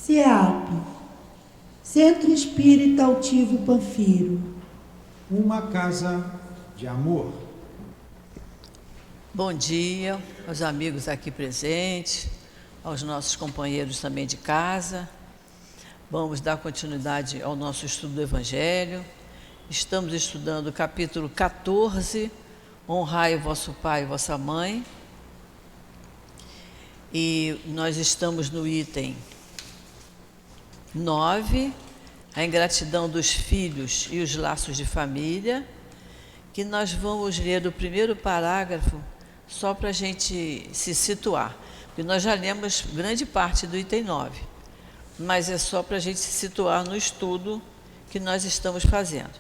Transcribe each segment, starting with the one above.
CEAP, Centro Espírita Altivo Panfiro. Uma casa de amor. Bom dia aos amigos aqui presentes, aos nossos companheiros também de casa. Vamos dar continuidade ao nosso estudo do Evangelho. Estamos estudando o capítulo 14, Honrai o vosso pai e vossa mãe. E nós estamos no item 9, a ingratidão dos filhos e os laços de família, que nós vamos ler o primeiro parágrafo só para a gente se situar, porque nós já lemos grande parte do item 9, mas é só para a gente se situar no estudo que nós estamos fazendo.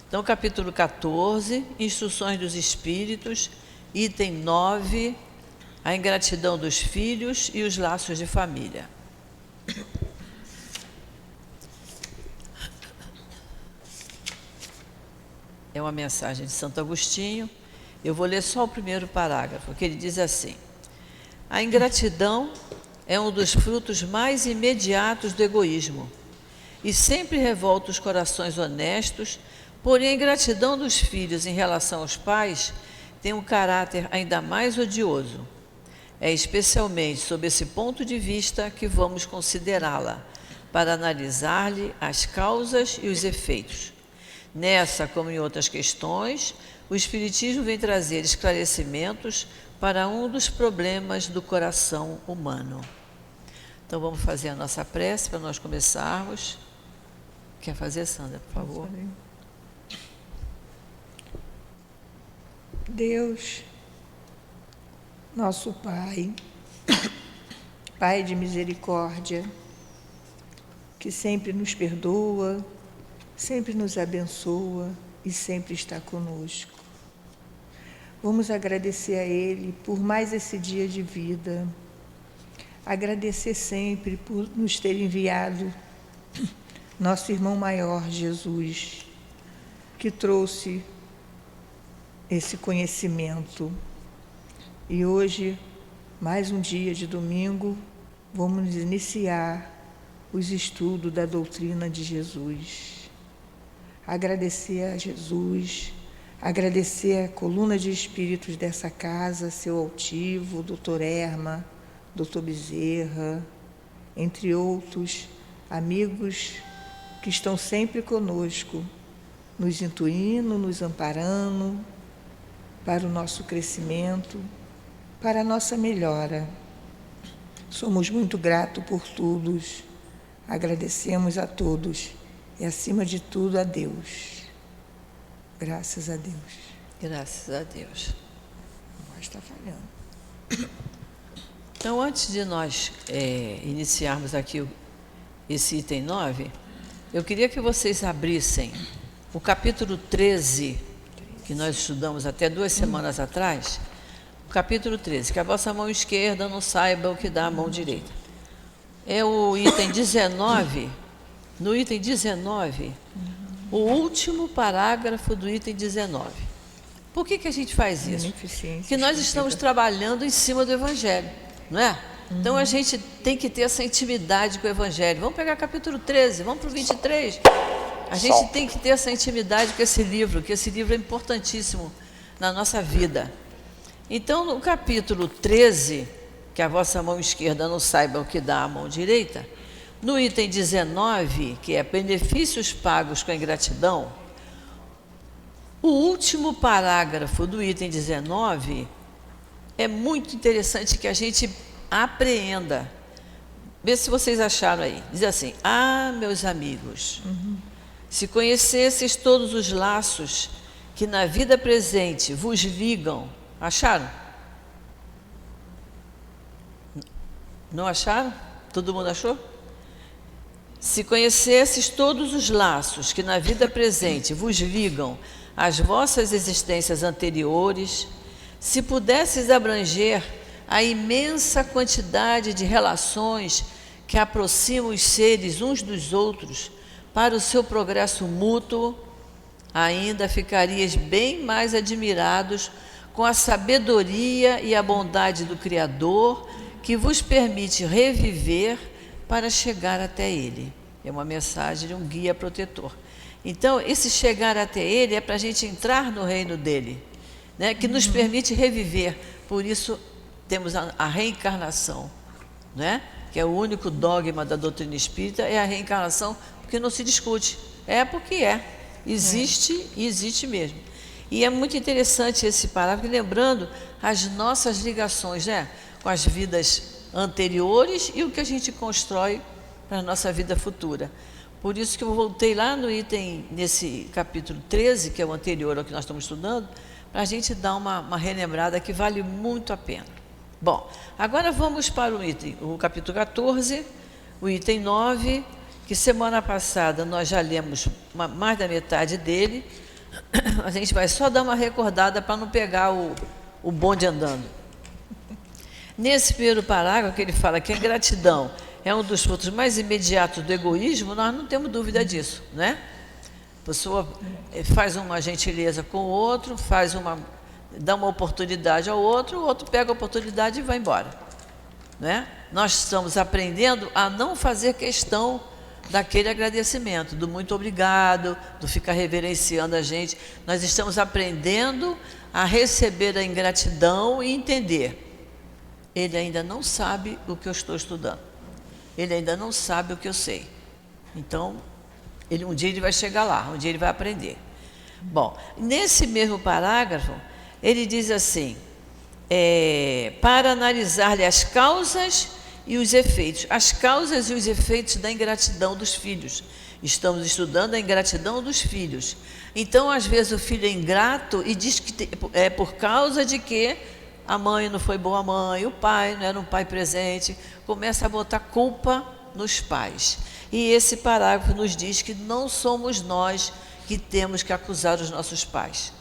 Então, capítulo 14, Instruções dos Espíritos, item 9, a ingratidão dos filhos e os laços de família. É uma mensagem de Santo Agostinho. Eu vou ler só o primeiro parágrafo, que ele diz assim: a ingratidão é um dos frutos mais imediatos do egoísmo e sempre revolta os corações honestos, porém a ingratidão dos filhos em relação aos pais tem um caráter ainda mais odioso. É especialmente sob esse ponto de vista que vamos considerá-la, para analisar-lhe as causas e os efeitos. Nessa, como em outras questões, o Espiritismo vem trazer esclarecimentos para um dos problemas do coração humano. Então vamos fazer a nossa prece para nós começarmos. Quer fazer, Sandra, por favor? Deus, nosso Pai, Pai de misericórdia, que sempre nos perdoa, sempre nos abençoa e sempre está conosco. Vamos agradecer a Ele por mais esse dia de vida, agradecer sempre por nos ter enviado nosso irmão maior, Jesus, que trouxe esse conhecimento. E hoje, mais um dia de domingo, vamos iniciar os estudos da doutrina de Jesus. Agradecer a Jesus, agradecer a coluna de espíritos dessa casa, seu Altivo, doutor Erma, doutor Bezerra, entre outros amigos que estão sempre conosco, nos intuindo, nos amparando para o nosso crescimento, para a nossa melhora. Somos muito gratos por todos, agradecemos a todos e, acima de tudo, a Deus. Graças a Deus. Graças a Deus. Agora está falhando. Então, antes de nós iniciarmos aqui esse item 9, eu queria que vocês abrissem o capítulo 13, que nós estudamos até 2 semanas atrás, o capítulo 13, que a vossa mão esquerda não saiba o que dá a mão direita. É o item 19, no item 19, o último parágrafo do item 19. Por que a gente faz isso? Porque nós estamos trabalhando em cima do Evangelho, não é? Então a gente tem que ter essa intimidade com o Evangelho. Vamos pegar capítulo 13, vamos para o 23. A gente tem que ter essa intimidade com esse livro, que esse livro é importantíssimo na nossa vida. Então, no capítulo 13, que a vossa mão esquerda não saiba o que dá a mão direita, no item 19, que é benefícios pagos com a ingratidão, o último parágrafo do item 19 é muito interessante que a gente apreenda. Vê se vocês acharam aí. Diz assim: ah, meus amigos, se conhecesseis todos os laços que na vida presente vos ligam. Acharam? Não acharam? Todo mundo achou? Se conhecesses todos os laços que na vida presente vos ligam às vossas existências anteriores, se pudesses abranger a imensa quantidade de relações que aproximam os seres uns dos outros para o seu progresso mútuo, ainda ficarias bem mais admirados com a sabedoria e a bondade do Criador, que vos permite reviver para chegar até Ele. É uma mensagem de um guia protetor. Então, esse chegar até Ele é para a gente entrar no reino dEle, né? Que nos permite reviver. Por isso, temos a reencarnação, né? Que é o único dogma da doutrina espírita, é a reencarnação, porque não se discute. É porque é. Existe e existe mesmo. E é muito interessante esse parágrafo, lembrando as nossas ligações, né? Com as vidas anteriores e o que a gente constrói para a nossa vida futura. Por isso que eu voltei lá no item, nesse capítulo 13, que é o anterior ao que nós estamos estudando, para a gente dar uma relembrada que vale muito a pena. Bom, agora vamos para o capítulo 14, o item 9, que semana passada nós já lemos mais da metade dele. A gente vai só dar uma recordada para não pegar o bonde andando. Nesse primeiro parágrafo, que ele fala que a ingratidão é um dos frutos mais imediatos do egoísmo, nós não temos dúvida disso, né? A pessoa faz uma gentileza com o outro, dá uma oportunidade ao outro, o outro pega a oportunidade e vai embora, né? Nós estamos aprendendo a não fazer questão daquele agradecimento, do muito obrigado, do ficar reverenciando a gente. Nós estamos aprendendo a receber a ingratidão e entender. Ele ainda não sabe o que eu estou estudando. Ele ainda não sabe o que eu sei. Então, um dia ele vai chegar lá, um dia ele vai aprender. Bom, nesse mesmo parágrafo, ele diz assim, para analisar-lhe as causas e os efeitos. As causas e os efeitos da ingratidão dos filhos. Estamos estudando a ingratidão dos filhos. Então, às vezes, o filho é ingrato e diz que é por causa de que a mãe não foi boa mãe, o pai não era um pai presente, começa a botar culpa nos pais. E esse parágrafo nos diz que não somos nós que temos que acusar os nossos pais.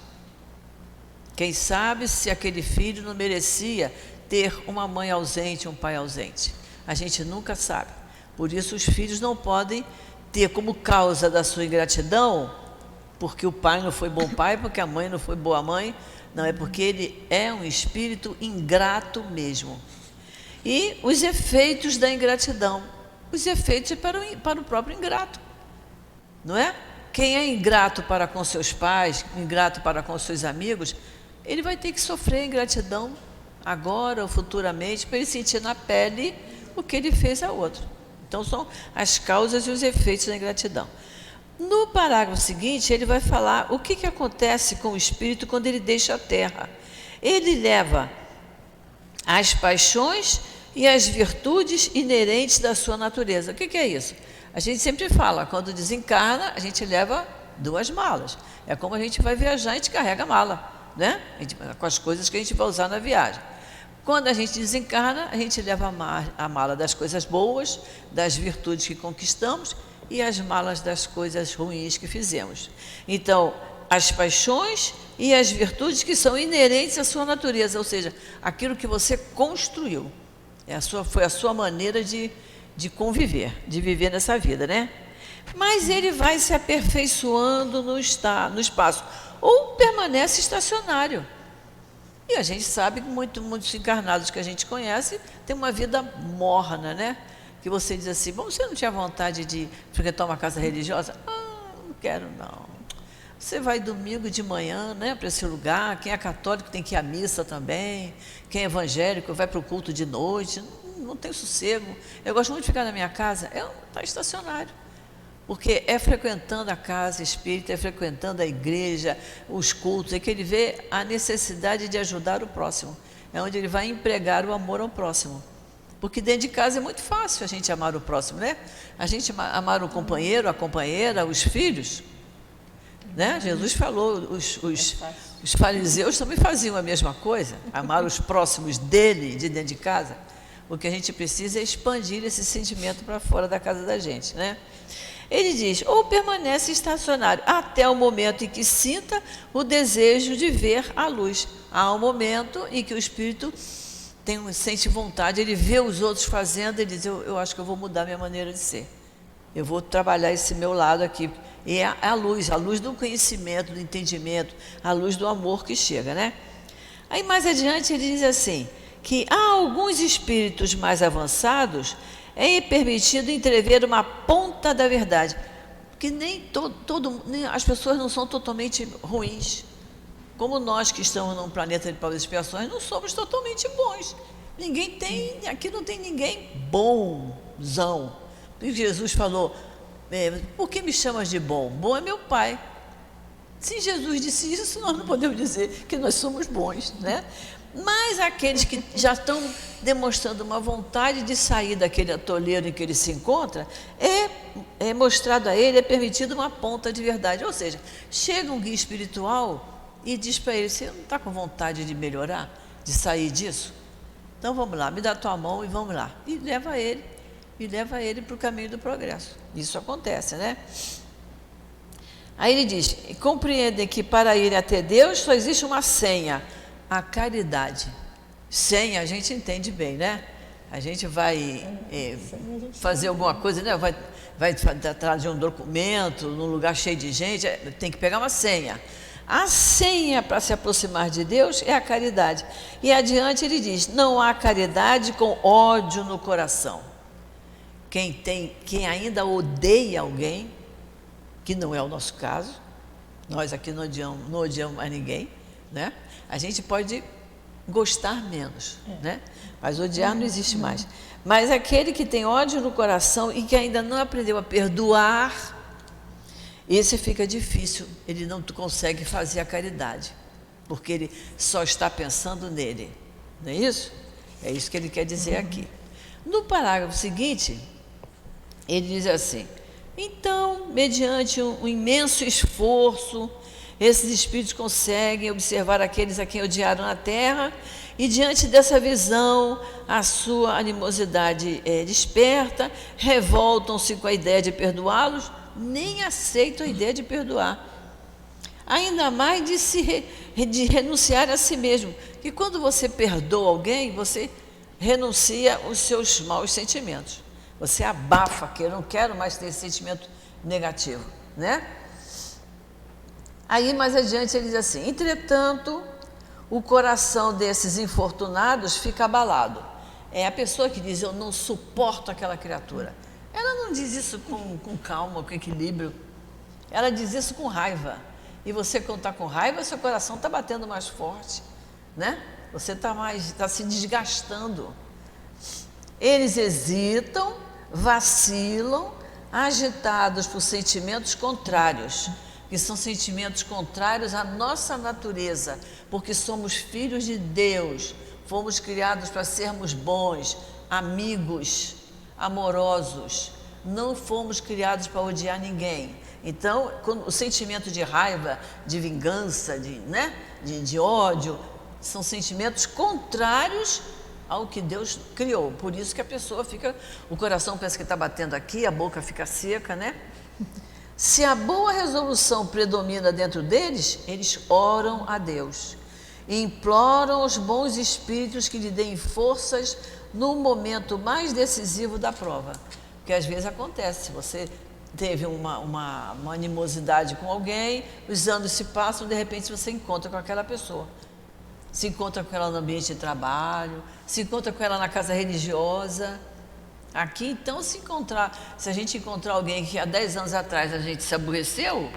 Quem sabe se aquele filho não merecia ter uma mãe ausente, um pai ausente. A gente nunca sabe. Por isso, os filhos não podem ter como causa da sua ingratidão, porque o pai não foi bom pai, porque a mãe não foi boa mãe. Não, é porque ele é um espírito ingrato mesmo. E os efeitos da ingratidão. Os efeitos é para o próprio ingrato. Não é? Quem é ingrato para com seus pais, ingrato para com seus amigos, ele vai ter que sofrer ingratidão agora ou futuramente, para ele sentir na pele o que ele fez a outro. Então, são as causas e os efeitos da ingratidão. No parágrafo seguinte, ele vai falar o que acontece com o espírito quando ele deixa a terra. Ele leva as paixões e as virtudes inerentes da sua natureza. O que é isso? A gente sempre fala, quando desencarna, a gente leva 2 malas. É como a gente vai viajar, a gente carrega a mala, né? Com as coisas que a gente vai usar na viagem. Quando a gente desencarna, a gente leva a mala das coisas boas, das virtudes que conquistamos, e as malas das coisas ruins que fizemos. Então, as paixões e as virtudes que são inerentes à sua natureza, ou seja, aquilo que você construiu. Foi a sua maneira de conviver, de viver nessa vida, né? Mas ele vai se aperfeiçoando no espaço, ou permanece estacionário. E a gente sabe que muitos encarnados que a gente conhece têm uma vida morna, né? Que você diz assim, bom, você não tinha vontade de frequentar uma casa religiosa? Não quero não. Você vai domingo de manhã, né, para esse lugar, quem é católico tem que ir à missa também, quem é evangélico vai para o culto de noite, não tem sossego. Eu gosto muito de ficar na minha casa, está estacionário. Porque é frequentando a casa espírita, é frequentando a igreja, os cultos, é que ele vê a necessidade de ajudar o próximo. É onde ele vai empregar o amor ao próximo. Porque dentro de casa é muito fácil a gente amar o próximo, né? A gente amar o companheiro, a companheira, os filhos, né? Jesus falou, os fariseus também faziam a mesma coisa, amar os próximos dele, de dentro de casa. O que a gente precisa é expandir esse sentimento para fora da casa da gente, né? Ele diz, ou permanece estacionário até o momento em que sinta o desejo de ver a luz. Há um momento em que o espírito sente vontade, ele vê os outros fazendo, ele diz, eu acho que eu vou mudar minha maneira de ser. Eu vou trabalhar esse meu lado aqui. E é a luz do conhecimento, do entendimento, a luz do amor que chega, né? Aí mais adiante ele diz assim, que há alguns espíritos mais avançados é permitido entrever uma ponta da verdade. Porque nem nem as pessoas não são totalmente ruins. Como nós que estamos num planeta de provas e expiações, não somos totalmente bons. Aqui não tem ninguém bonzão. Porque Jesus falou, por que me chamas de bom? Bom é meu Pai. Se Jesus disse isso, nós não podemos dizer que nós somos bons, né? Mas aqueles que já estão demonstrando uma vontade de sair daquele atoleiro em que ele se encontra, é mostrado a ele, é permitido uma ponta de verdade. Ou seja, chega um guia espiritual e diz para ele, você não está com vontade de melhorar, de sair disso? Então vamos lá, me dá a tua mão e vamos lá. E leva ele para o caminho do progresso. Isso acontece, né? Aí ele diz, compreendem que para ir até Deus só existe uma senha, a caridade. Senha a gente entende bem, né? A gente vai fazer alguma coisa, né? Vai atrás de um documento, num lugar cheio de gente, tem que pegar uma senha. A senha para se aproximar de Deus é a caridade. E adiante ele diz, não há caridade com ódio no coração. Quem ainda odeia alguém, que não é o nosso caso, nós aqui não odiamos mais ninguém, né? A gente pode gostar menos, né? Mas odiar não existe mais. Mas aquele que tem ódio no coração e que ainda não aprendeu a perdoar, esse fica difícil, ele não consegue fazer a caridade, porque ele só está pensando nele, não é isso? É isso que ele quer dizer aqui. No parágrafo seguinte, ele diz assim, então, mediante um imenso esforço, esses espíritos conseguem observar aqueles a quem odiaram na terra e, diante dessa visão, a sua animosidade desperta, revoltam-se com a ideia de perdoá-los, nem aceitam a ideia de perdoar. Ainda mais de renunciar a si mesmo. Que quando você perdoa alguém, você renuncia aos seus maus sentimentos. Você abafa, que eu não quero mais ter esse sentimento negativo, né? Aí, mais adiante, ele diz assim, entretanto, o coração desses infortunados fica abalado. É a pessoa que diz, eu não suporto aquela criatura. Ela não diz isso com calma, com equilíbrio. Ela diz isso com raiva. E você, quando está com raiva, seu coração está batendo mais forte, né? Você está se desgastando. Eles hesitam, vacilam, agitados por sentimentos contrários, que são sentimentos contrários à nossa natureza, porque somos filhos de Deus, fomos criados para sermos bons, amigos, amorosos, não fomos criados para odiar ninguém. Então, o sentimento de raiva, de vingança, de ódio, são sentimentos contrários ao que Deus criou. Por isso que a pessoa fica, o coração pensa que está batendo aqui, a boca fica seca, né? Se a boa resolução predomina dentro deles, eles oram a Deus e imploram os bons espíritos que lhe deem forças no momento mais decisivo da prova. Porque às vezes acontece, você teve uma animosidade com alguém, os anos se passam, de repente você encontra com aquela pessoa. Se encontra com ela no ambiente de trabalho, se encontra com ela na casa religiosa. Aqui, então, se a gente encontrar alguém que há 10 anos atrás a gente se aborreceu,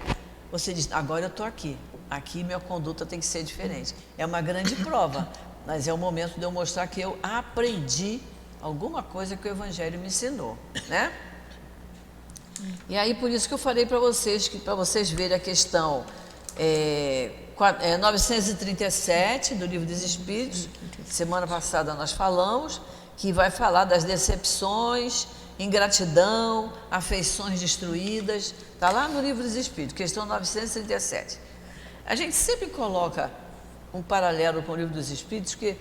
você diz, agora eu estou aqui. Aqui minha conduta tem que ser diferente. É uma grande prova, mas é o momento de eu mostrar que eu aprendi alguma coisa que o Evangelho me ensinou, né? E aí, por isso que eu falei para vocês, que para vocês verem a questão 937 do Livro dos Espíritos, semana passada nós falamos, que vai falar das decepções, ingratidão, afeições destruídas, está lá no Livro dos Espíritos, questão 937. A gente sempre coloca um paralelo com o Livro dos Espíritos, que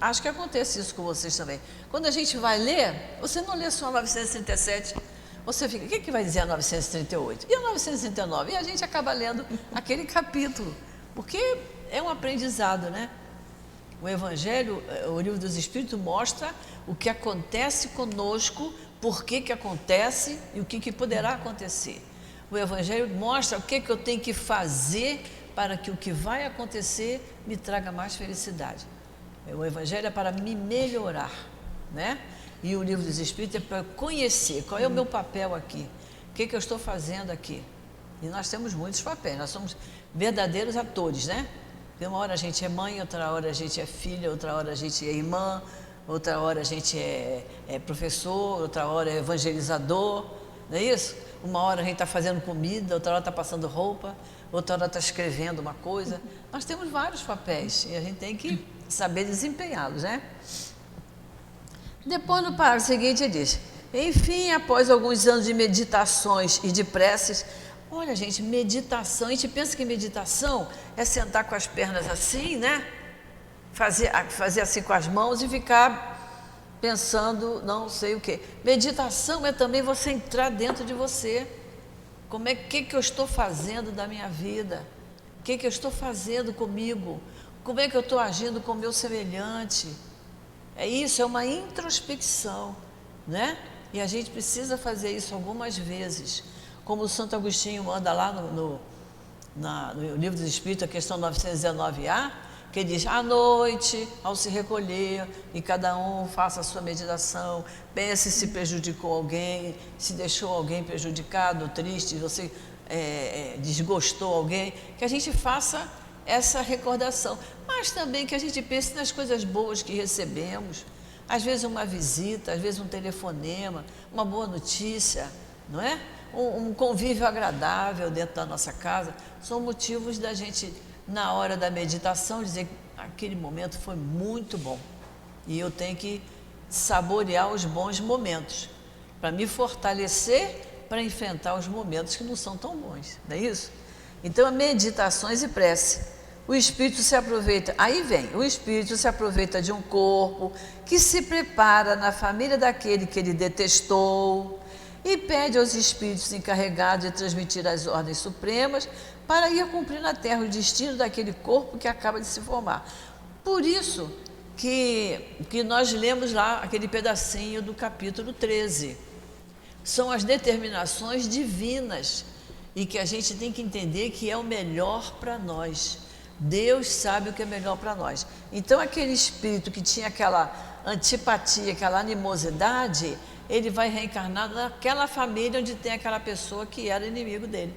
acho que acontece isso com vocês também. Quando a gente vai ler, você não lê só 937, você fica, o que vai dizer a 938? E a 939? E a gente acaba lendo aquele capítulo, porque é um aprendizado, né? O Evangelho, o Livro dos Espíritos mostra o que acontece conosco, por que acontece e o que poderá acontecer. O Evangelho mostra o que eu tenho que fazer para que o que vai acontecer me traga mais felicidade. O Evangelho é para me melhorar, né? E o Livro dos Espíritos é para conhecer qual é o meu papel aqui, o que eu estou fazendo aqui. E nós temos muitos papéis, nós somos verdadeiros atores, né? Uma hora a gente é mãe, outra hora a gente é filha, outra hora a gente é irmã, outra hora a gente é professor, outra hora é evangelizador, não é isso? Uma hora a gente está fazendo comida, outra hora está passando roupa, outra hora está escrevendo uma coisa. Nós temos vários papéis e a gente tem que saber desempenhá-los, né? Depois, no parágrafo seguinte, ele diz: enfim, após alguns anos de meditações e de preces. Olha, gente, meditação, a gente pensa que meditação é sentar com as pernas assim, né? Fazer assim com as mãos e ficar pensando não sei o quê. Meditação é também você entrar dentro de você. Como é que eu estou fazendo da minha vida? O que eu estou fazendo comigo? Como é que eu estou agindo com o meu semelhante? É isso, é uma introspecção, né? E a gente precisa fazer isso algumas vezes. Como o Santo Agostinho manda lá no Livro dos Espíritos, a questão 919A, que ele diz: à noite, ao se recolher, e cada um faça a sua meditação, pense se prejudicou alguém, se deixou alguém prejudicado, triste, você desgostou alguém, que a gente faça essa recordação, mas também que a gente pense nas coisas boas que recebemos, às vezes uma visita, às vezes um telefonema, uma boa notícia, não é? Um convívio agradável dentro da nossa casa, são motivos da gente, na hora da meditação, dizer que aquele momento foi muito bom e eu tenho que saborear os bons momentos para me fortalecer para enfrentar os momentos que não são tão bons, não é isso? Então, meditações e prece. O espírito se aproveita, aí vem, o espírito se aproveita de um corpo que se prepara na família daquele que ele detestou e pede aos espíritos encarregados de transmitir as ordens supremas para ir cumprir na terra o destino daquele corpo que acaba de se formar. Por isso que nós lemos lá aquele pedacinho do capítulo 13. São as determinações divinas e que a gente tem que entender que é o melhor para nós. Deus sabe o que é melhor para nós. Então, aquele espírito que tinha aquela antipatia, aquela animosidade, ele vai reencarnar naquela família onde tem aquela pessoa que era inimigo dele.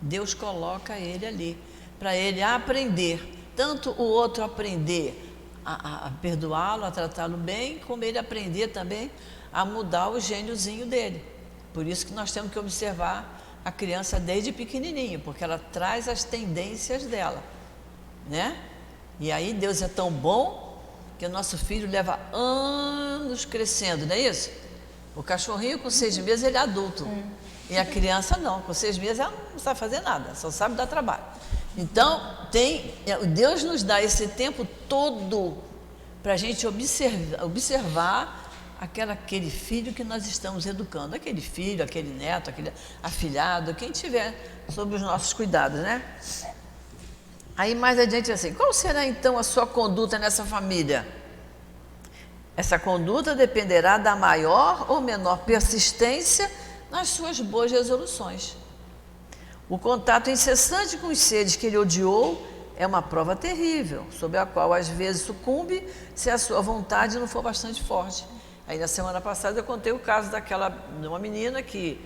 Deus coloca ele ali, para ele aprender, tanto o outro aprender a perdoá-lo, a tratá-lo bem, como ele aprender também a mudar o gêniozinho dele. Por isso que nós temos que observar a criança desde pequenininho, porque ela traz as tendências dela, né? E aí Deus é tão bom que o nosso filho leva anos crescendo, não é isso? O cachorrinho com 6 meses ele é adulto, e a criança não, com 6 meses ela não sabe fazer nada, só sabe dar trabalho. Então, Deus nos dá esse tempo todo para a gente observar aquele filho que nós estamos educando, aquele filho, aquele neto, aquele afilhado, quem tiver sob os nossos cuidados, né? Aí mais adiante assim, qual será então a sua conduta nessa família? Essa conduta dependerá da maior ou menor persistência nas suas boas resoluções. O contato incessante com os seres que ele odiou é uma prova terrível, sobre a qual às vezes sucumbe se a sua vontade não for bastante forte. Aí na semana passada eu contei o caso de uma menina que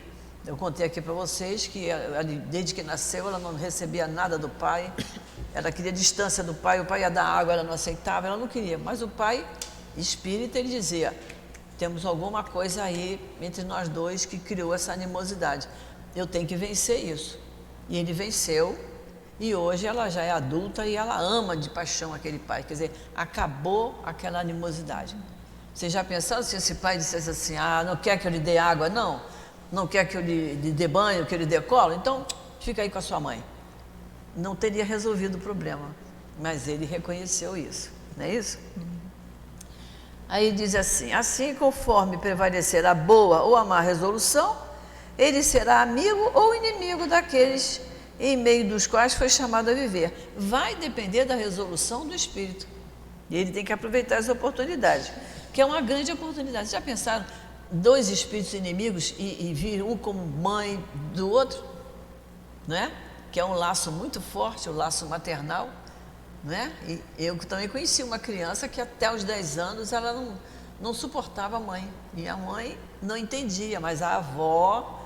eu contei aqui para vocês, que desde que nasceu ela não recebia nada do pai, ela queria distância do pai, o pai ia dar água, ela não aceitava, ela não queria, mas o pai espírita, ele dizia, temos alguma coisa aí entre nós dois que criou essa animosidade, eu tenho que vencer isso. E ele venceu, e hoje ela já é adulta e ela ama de paixão aquele pai, quer dizer, acabou aquela animosidade. Vocês já pensaram se esse pai dissesse assim, não quer que eu lhe dê água? Não quer que eu lhe dê banho, que eu lhe dê colo? Então, fica aí com a sua mãe. Não teria resolvido o problema, mas ele reconheceu isso, não é isso? Aí diz assim conforme prevalecer a boa ou a má resolução, ele será amigo ou inimigo daqueles em meio dos quais foi chamado a viver. Vai depender da resolução do espírito. E ele tem que aproveitar as oportunidades, que é uma grande oportunidade. Vocês já pensaram 2 espíritos inimigos e vir um como mãe do outro? Não é? Que é um laço muito forte, o laço maternal. Não é? E eu também conheci uma criança que até os 10 anos ela não suportava a mãe. E a mãe não entendia, mas a avó,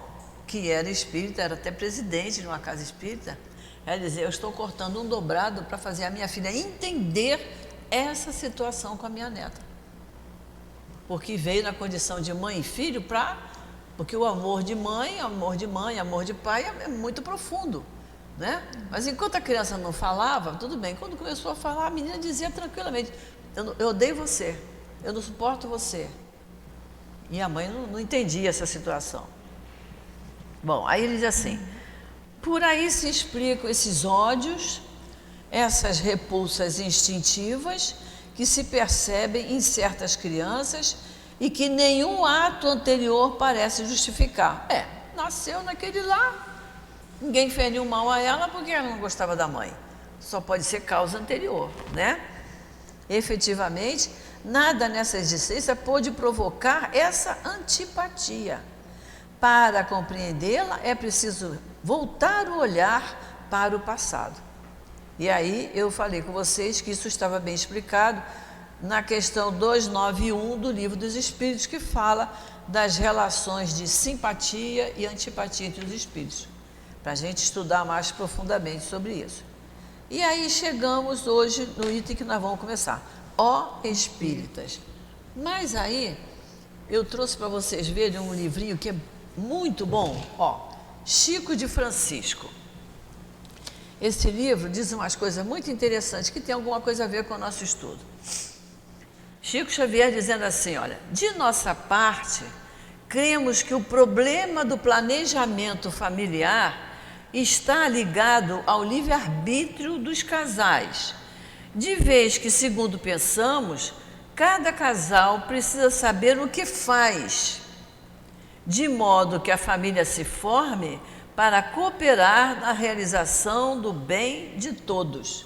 que era espírita, era até presidente de uma casa espírita, ela dizia, eu estou cortando um dobrado para fazer a minha filha entender essa situação com a minha neta. Porque veio na condição de mãe e filho porque o amor de mãe, amor de pai é muito profundo, né? Mas enquanto a criança não falava, tudo bem. Quando começou a falar, a menina dizia tranquilamente, eu odeio você, eu não suporto você. E a mãe não entendia essa situação. Bom, aí ele diz assim, por aí se explicam esses ódios, essas repulsas instintivas que se percebem em certas crianças e que nenhum ato anterior parece justificar. Nasceu naquele lá, ninguém fez nenhum mal a ela porque ela não gostava da mãe. Só pode ser causa anterior, né? Efetivamente, nada nessa existência pôde provocar essa antipatia. Para compreendê-la, é preciso voltar o olhar para o passado. E aí eu falei com vocês que isso estava bem explicado na questão 291 do Livro dos Espíritos, que fala das relações de simpatia e antipatia entre os espíritos, para a gente estudar mais profundamente sobre isso. E aí chegamos hoje no item que nós vamos começar, ó espíritas. Mas aí eu trouxe para vocês verem um livrinho que é muito bom, Chico de Francisco. Esse livro diz umas coisas muito interessantes que tem alguma coisa a ver com o nosso estudo. Chico Xavier dizendo assim, olha, de nossa parte, cremos que o problema do planejamento familiar está ligado ao livre-arbítrio dos casais, de vez que, segundo pensamos, cada casal precisa saber o que faz, de modo que a família se forme para cooperar na realização do bem de todos.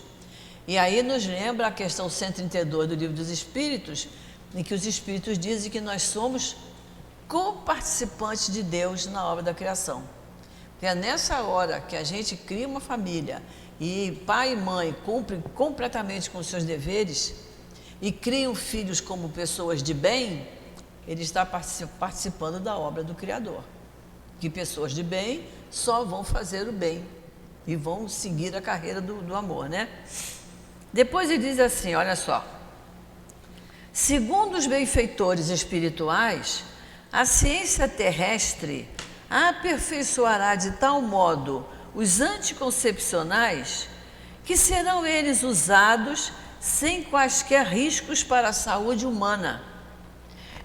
E aí nos lembra a questão 132 do Livro dos Espíritos, em que os Espíritos dizem que nós somos coparticipantes de Deus na obra da criação. É nessa hora que a gente cria uma família e pai e mãe cumprem completamente com os seus deveres e criam filhos como pessoas de bem, ele está participando da obra do Criador. Que pessoas de bem só vão fazer o bem e vão seguir a carreira do amor, né? Depois ele diz assim, olha só, segundo os benfeitores espirituais, a ciência terrestre aperfeiçoará de tal modo os anticoncepcionais que serão eles usados sem quaisquer riscos para a saúde humana,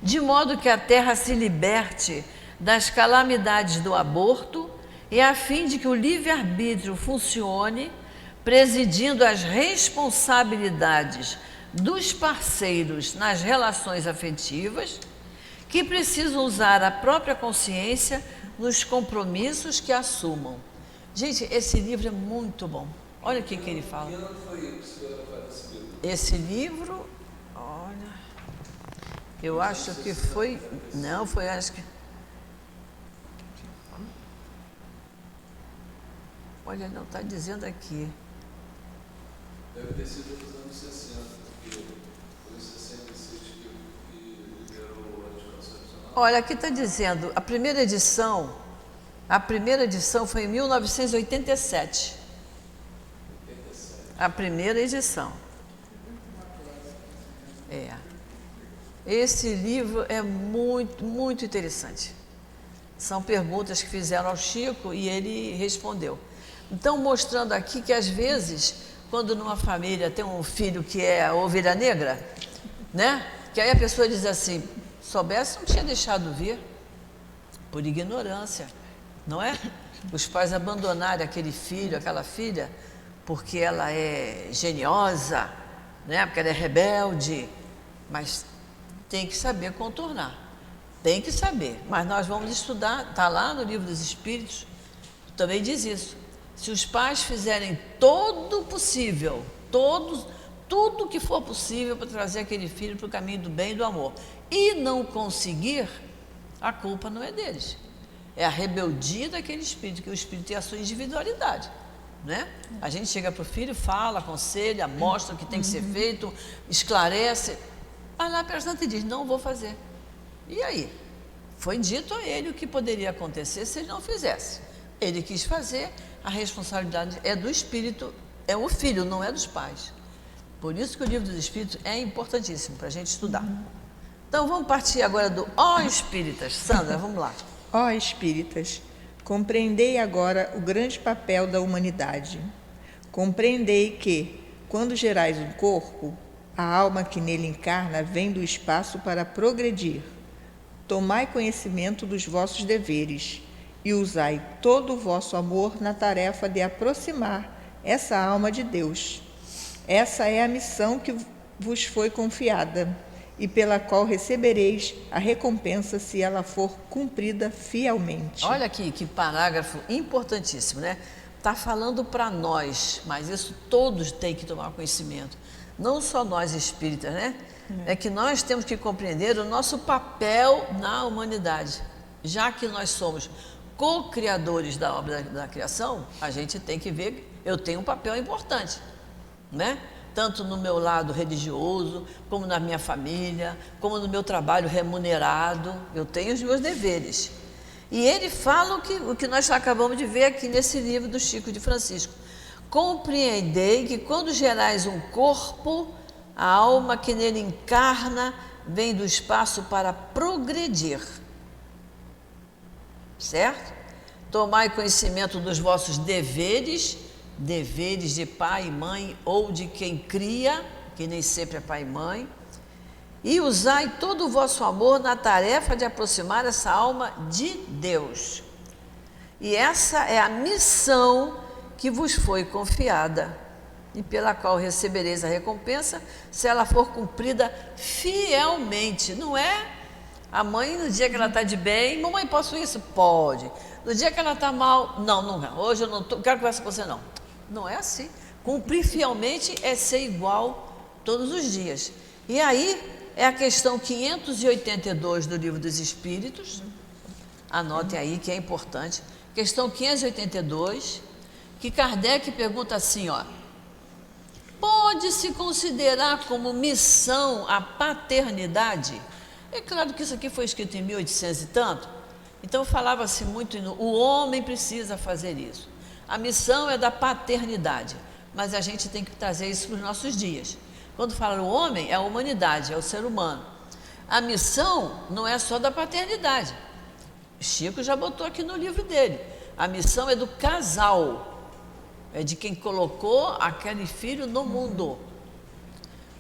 de modo que a Terra se liberte das calamidades do aborto e a fim de que o livre-arbítrio funcione, presidindo as responsabilidades dos parceiros nas relações afetivas, que precisam usar a própria consciência nos compromissos que assumam. Gente, esse livro é muito bom. Olha o que ele fala. Esse livro, olha, eu acho que foi, não, foi, acho que, olha, não, está dizendo aqui. Deve ter sido nos anos 60, porque foi em 66 que liberou o anticoncepcional. Olha, aqui está dizendo, a primeira edição foi em 1987. A primeira edição. Esse livro é muito, muito interessante. São perguntas que fizeram ao Chico e ele respondeu. Então, mostrando aqui que às vezes, quando numa família tem um filho que é ovelha negra, né? Que aí a pessoa diz assim, soubesse, não tinha deixado vir, por ignorância, não é? Os pais abandonarem aquele filho, aquela filha, porque ela é geniosa, né? Porque ela é rebelde, mas tem que saber contornar, tem que saber. Mas nós vamos estudar, está lá no Livro dos Espíritos, também diz isso. Se os pais fizerem todo o possível, tudo que for possível para trazer aquele filho para o caminho do bem e do amor, e não conseguir, a culpa não é deles. É a rebeldia daquele espírito, que o espírito tem a sua individualidade, né? A gente chega para o filho, fala, aconselha, mostra o que tem que ser feito, esclarece, Vai lá, presta atenção e diz, não vou fazer. E aí? Foi dito a ele o que poderia acontecer se ele não fizesse. Ele quis fazer, a responsabilidade é do Espírito, é o filho, não é dos pais. Por isso que o livro dos Espíritos é importantíssimo para a gente estudar. Então vamos partir agora do Ó Espíritas. Sandra, vamos lá. Ó Espíritas, compreendei agora o grande papel da humanidade. Compreendei que, quando gerais um corpo, a alma que nele encarna vem do espaço para progredir. Tomai conhecimento dos vossos deveres e usai todo o vosso amor na tarefa de aproximar essa alma de Deus. Essa é a missão que vos foi confiada e pela qual recebereis a recompensa se ela for cumprida fielmente. Olha aqui, que parágrafo importantíssimo, né? Está falando para nós, mas isso todos têm que tomar conhecimento. Não só nós espíritas, né? É que nós temos que compreender o nosso papel na humanidade. Já que nós somos co-criadores da obra da criação, a gente tem que ver, eu tenho um papel importante, né? Tanto no meu lado religioso, como na minha família, como no meu trabalho remunerado, eu tenho os meus deveres. E ele fala o que nós acabamos de ver aqui nesse livro do Chico de Francisco. Compreendei que quando gerais um corpo, a alma que nele encarna vem do espaço para progredir. Certo? Tomai conhecimento dos vossos deveres, deveres de pai e mãe ou de quem cria, que nem sempre é pai e mãe, e usai todo o vosso amor na tarefa de aproximar essa alma de Deus. E essa é a missão que vos foi confiada e pela qual recebereis a recompensa se ela for cumprida fielmente. Não é a mãe, no dia que ela está de bem, mamãe, posso isso? Pode. No dia que ela está mal, não, hoje eu não quero conversar com você, não. Não é assim. Cumprir fielmente é ser igual todos os dias. E aí é a questão 582 do Livro dos Espíritos. Anotem aí que é importante. Questão 582, que Kardec pergunta assim, ó. Pode-se considerar como missão a paternidade? É claro que isso aqui foi escrito em 1800 e tanto, então falava-se muito, o homem precisa fazer isso. A missão é da paternidade, mas a gente tem que trazer isso para os nossos dias. Quando fala o homem, é a humanidade, é o ser humano. A missão não é só da paternidade. Chico já botou aqui no livro dele. A missão é do casal, é de quem colocou aquele filho no mundo.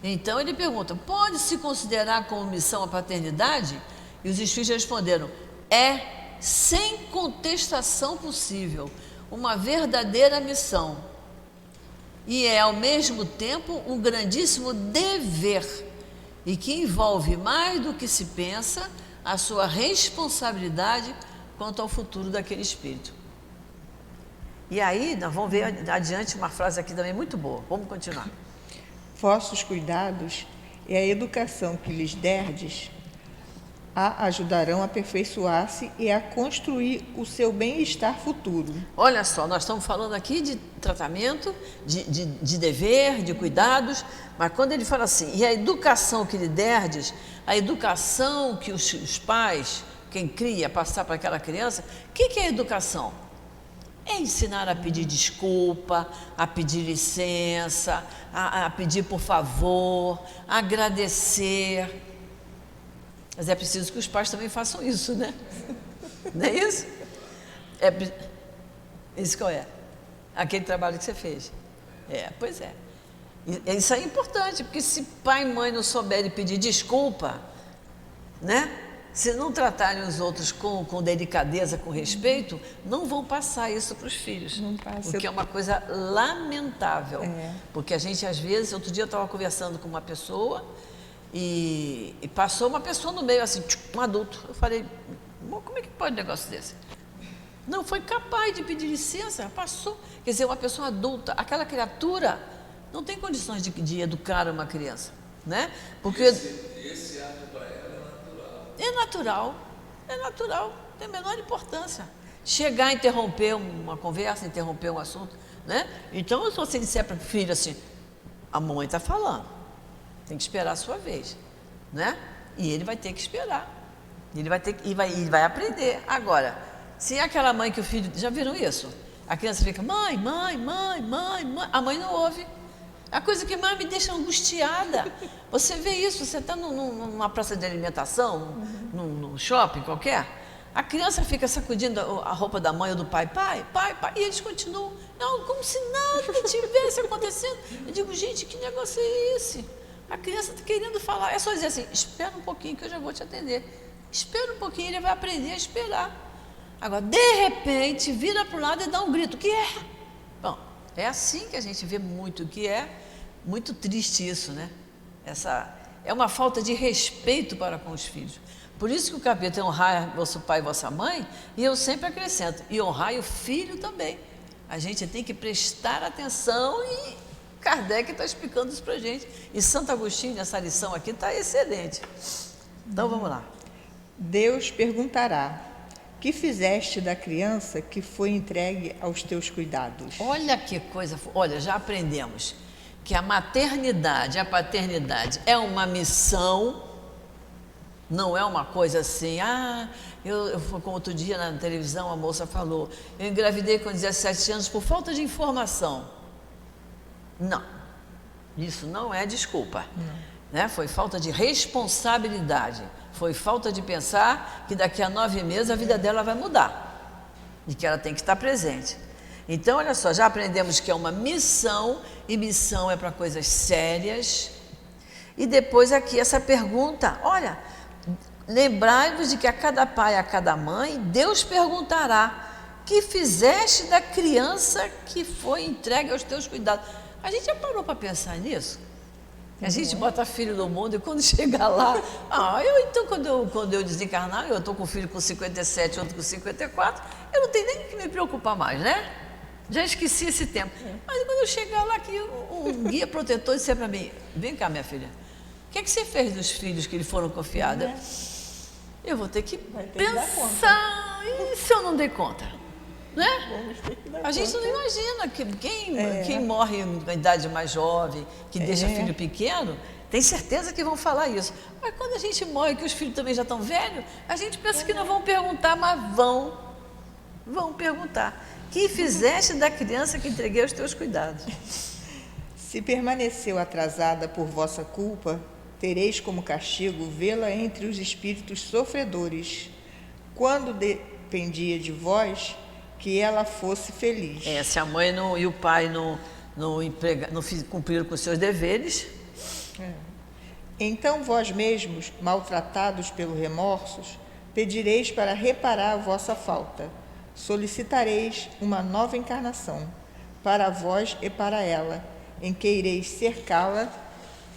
Então ele pergunta, pode-se considerar como missão a paternidade? E os espíritos responderam, é sem contestação possível, uma verdadeira missão. E é ao mesmo tempo um grandíssimo dever, e que envolve mais do que se pensa a sua responsabilidade quanto ao futuro daquele espírito. E aí nós vamos ver adiante uma frase aqui também muito boa. Vamos continuar. Vossos cuidados e a educação que lhes derdes a ajudarão a aperfeiçoar-se e a construir o seu bem-estar futuro. Olha só, nós estamos falando aqui de tratamento, de dever, de cuidados, mas quando ele fala assim, e a educação que lhe derdes, a educação que os pais, quem cria, passar para aquela criança, o que é a educação? É ensinar a pedir desculpa, a pedir licença, a pedir por favor, a agradecer. Mas é preciso que os pais também façam isso, né? Não é isso? Isso qual é? Aquele trabalho que você fez. Pois é. Isso é importante, porque se pai e mãe não souberem pedir desculpa, né? Se não tratarem os outros com delicadeza, com respeito, não vão passar isso para os filhos. Não passa. O que é uma coisa lamentável. Porque a gente, às vezes, outro dia eu estava conversando com uma pessoa e passou uma pessoa no meio, assim, um adulto. Eu falei, como é que pode um negócio desse? Não foi capaz de pedir licença, passou. Quer dizer, uma pessoa adulta, aquela criatura não tem condições de educar uma criança, né? Porque esse ato para ela é natural, não tem a menor importância. Chegar a interromper uma conversa, interromper um assunto, né? Então, se você disser para o filho assim, a mamãe está falando, tem que esperar a sua vez. né? E ele vai ter que esperar. Ele vai ter que, e vai aprender. Agora, se é aquela mãe que o filho... Já viram isso? A criança fica, mãe, mãe, mãe, mãe, mãe. A mãe não ouve. A coisa que mais me deixa angustiada. Você vê isso, você está numa praça de alimentação, num shopping qualquer, a criança fica sacudindo a roupa da mãe ou do pai, pai, pai, pai, e eles continuam, não, como se nada tivesse acontecendo. Eu digo, gente, que negócio é esse? A criança está querendo falar, é só dizer assim, espera um pouquinho que eu já vou te atender. Espera um pouquinho, ele vai aprender a esperar. Agora, de repente, vira para o lado e dá um grito, o que é? Bom, é assim que a gente vê muito, que é muito triste isso, né? Essa é uma falta de respeito para com os filhos. Por isso que o capítulo é honrar vosso pai e vossa mãe, e eu sempre acrescento, e honrar o filho também. A gente tem que prestar atenção e Kardec está explicando isso para a gente. E Santo Agostinho, nessa lição aqui, está excelente. Então, vamos lá. Deus perguntará, que fizeste da criança que foi entregue aos teus cuidados? Olha que coisa, olha, já aprendemos que a maternidade, a paternidade é uma missão, não é uma coisa assim, como outro dia na televisão a moça falou, eu engravidei com 17 anos por falta de informação. Não, isso não é desculpa, né? Foi falta de responsabilidade, foi falta de pensar que daqui a 9 meses a vida dela vai mudar e que ela tem que estar presente. Então, olha só, já aprendemos que é uma missão, e missão é para coisas sérias. E depois aqui essa pergunta, olha, lembrai-vos de que a cada pai e a cada mãe, Deus perguntará, que fizeste da criança que foi entregue aos teus cuidados? A gente já parou para pensar nisso? A gente bota filho no mundo e quando chegar lá, então quando eu desencarnar, eu estou com um filho com 57, outro com 54, eu não tenho nem que me preocupar mais, né? Já esqueci esse tempo. Mas quando eu chegar lá, que um guia protetor disse para mim, vem cá, minha filha, o que é que você fez dos filhos que lhe foram confiados? Eu vou ter que pensar, e se eu não dei conta? Né? A gente não imagina que quem morre em idade mais jovem, que deixa filho pequeno, tem certeza que vão falar isso. Mas quando a gente morre, que os filhos também já estão velhos, a gente pensa que não vão perguntar, mas vão perguntar. Que fizeste da criança que entreguei aos teus cuidados? Se permaneceu atrasada por vossa culpa, tereis como castigo vê-la entre os espíritos sofredores, quando dependia de vós que ela fosse feliz. Se a mãe e o pai não cumpriram com os seus deveres. Então vós mesmos, maltratados pelos remorsos, pedireis para reparar a vossa falta. Solicitareis uma nova encarnação, para vós e para ela, em que ireis cercá-la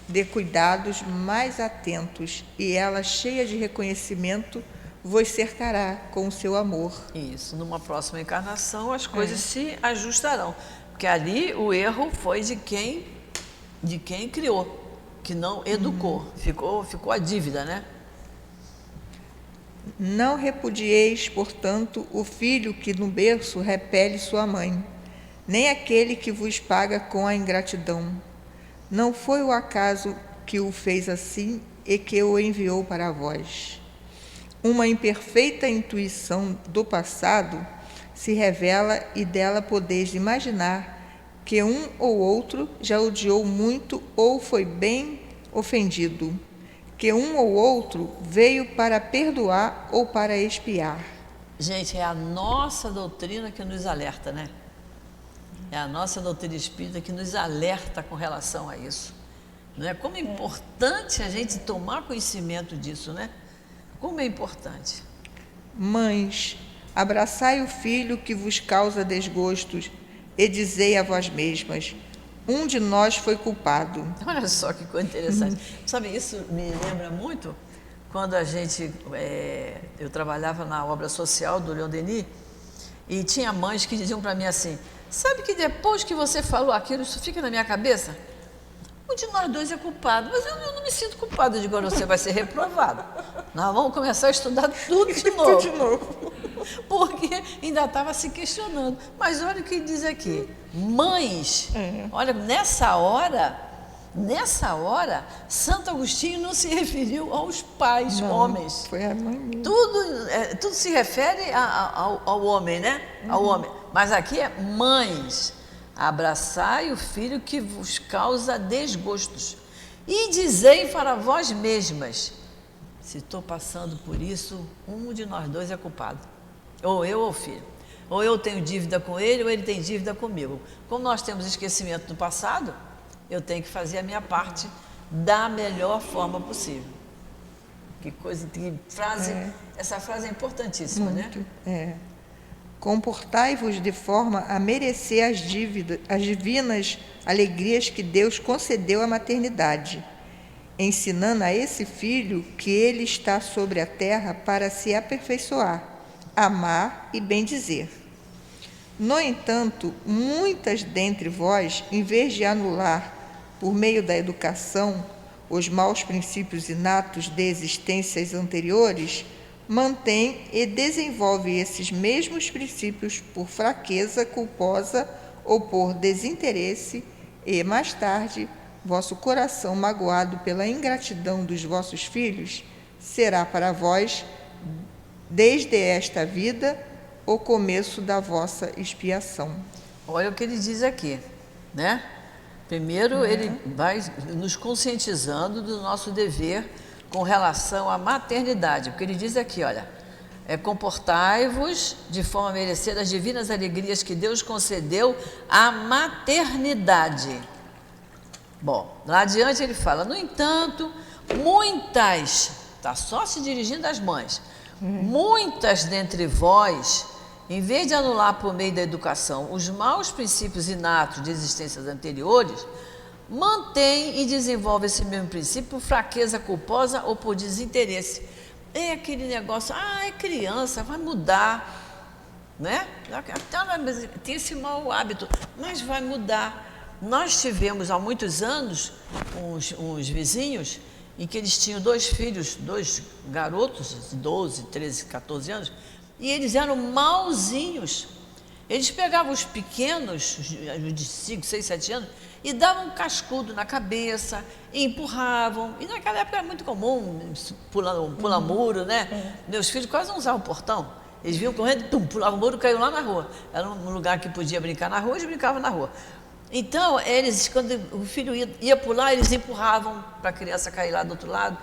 de cuidados mais atentos, e ela, cheia de reconhecimento, vos cercará com o seu amor. Isso, numa próxima encarnação as coisas se ajustarão, porque ali o erro foi de quem criou, que não educou, ficou a dívida, né? Não repudieis, portanto, o filho que no berço repele sua mãe, nem aquele que vos paga com a ingratidão. Não foi o acaso que o fez assim e que o enviou para vós. Uma imperfeita intuição do passado se revela e dela podeis imaginar que um ou outro já odiou muito ou foi bem ofendido, que um ou outro veio para perdoar ou para expiar. Gente, é a nossa doutrina que nos alerta, né? É a nossa doutrina espírita que nos alerta com relação a isso. Não é? Como é importante a gente tomar conhecimento disso, né? Como é importante. Mães, abraçai o filho que vos causa desgostos e dizei a vós mesmas, um de nós foi culpado. Olha só que coisa interessante. Sabe, isso me lembra muito quando eu trabalhava na obra social do Leon Denis e tinha mães que diziam para mim assim, sabe que depois que você falou aquilo, isso fica na minha cabeça? Um de nós dois é culpado, mas eu não me sinto culpado. Eu digo, agora você vai ser reprovado. Nós vamos começar a estudar tudo de novo. Tudo de novo. Porque ainda estava se questionando. Mas olha o que diz aqui. Mães, olha, nessa hora, nessa hora, Santo Agostinho não se referiu aos pais, Não, homens. foi a mãe mesmo. Tudo se refere ao homem, né? Ao homem. Mas aqui é mães. Abraçai o filho que vos causa desgostos. E dizei para vós mesmas, se estou passando por isso, um de nós dois é culpado. Ou eu ou o filho. Ou eu tenho dívida com ele, ou ele tem dívida comigo. Como nós temos esquecimento do passado, eu tenho que fazer a minha parte da melhor forma possível. Que coisa, que frase, essa frase é importantíssima, Muito, né? Comportai-vos de forma a merecer as divinas alegrias que Deus concedeu à maternidade, ensinando a esse filho que ele está sobre a terra para se aperfeiçoar, amar e bendizer. No entanto, muitas dentre vós, em vez de anular, por meio da educação, os maus princípios inatos de existências anteriores, mantém e desenvolve esses mesmos princípios por fraqueza culposa ou por desinteresse, e, mais tarde, vosso coração magoado pela ingratidão dos vossos filhos será para vós, desde esta vida, o começo da vossa expiação. Olha o que ele diz aqui, né? Primeiro, ele vai nos conscientizando do nosso dever com relação à maternidade, porque ele diz aqui, olha, comportai-vos de forma a merecer as divinas alegrias que Deus concedeu à maternidade. Bom, lá adiante ele fala, no entanto, muitas, está só se dirigindo às mães, muitas dentre vós, em vez de anular por meio da educação os maus princípios inatos de existências anteriores, mantém e desenvolve esse mesmo princípio por fraqueza culposa ou por desinteresse. É aquele negócio, é criança, vai mudar, né? Tem esse mau hábito, mas vai mudar. Nós tivemos há muitos anos uns vizinhos em que eles tinham 2 filhos, 2 garotos, 12, 13, 14 anos, e eles eram mauzinhos. Eles pegavam os pequenos, de 5, 6, 7 anos, e davam um cascudo na cabeça, e empurravam. E naquela época era muito comum, pular muro, né? Meus filhos quase não usavam o portão. Eles vinham correndo, pulavam o muro e caíam lá na rua. Era um lugar que podia brincar na rua, eles brincavam na rua. Então, eles, quando o filho ia pular, eles empurravam para a criança cair lá do outro lado.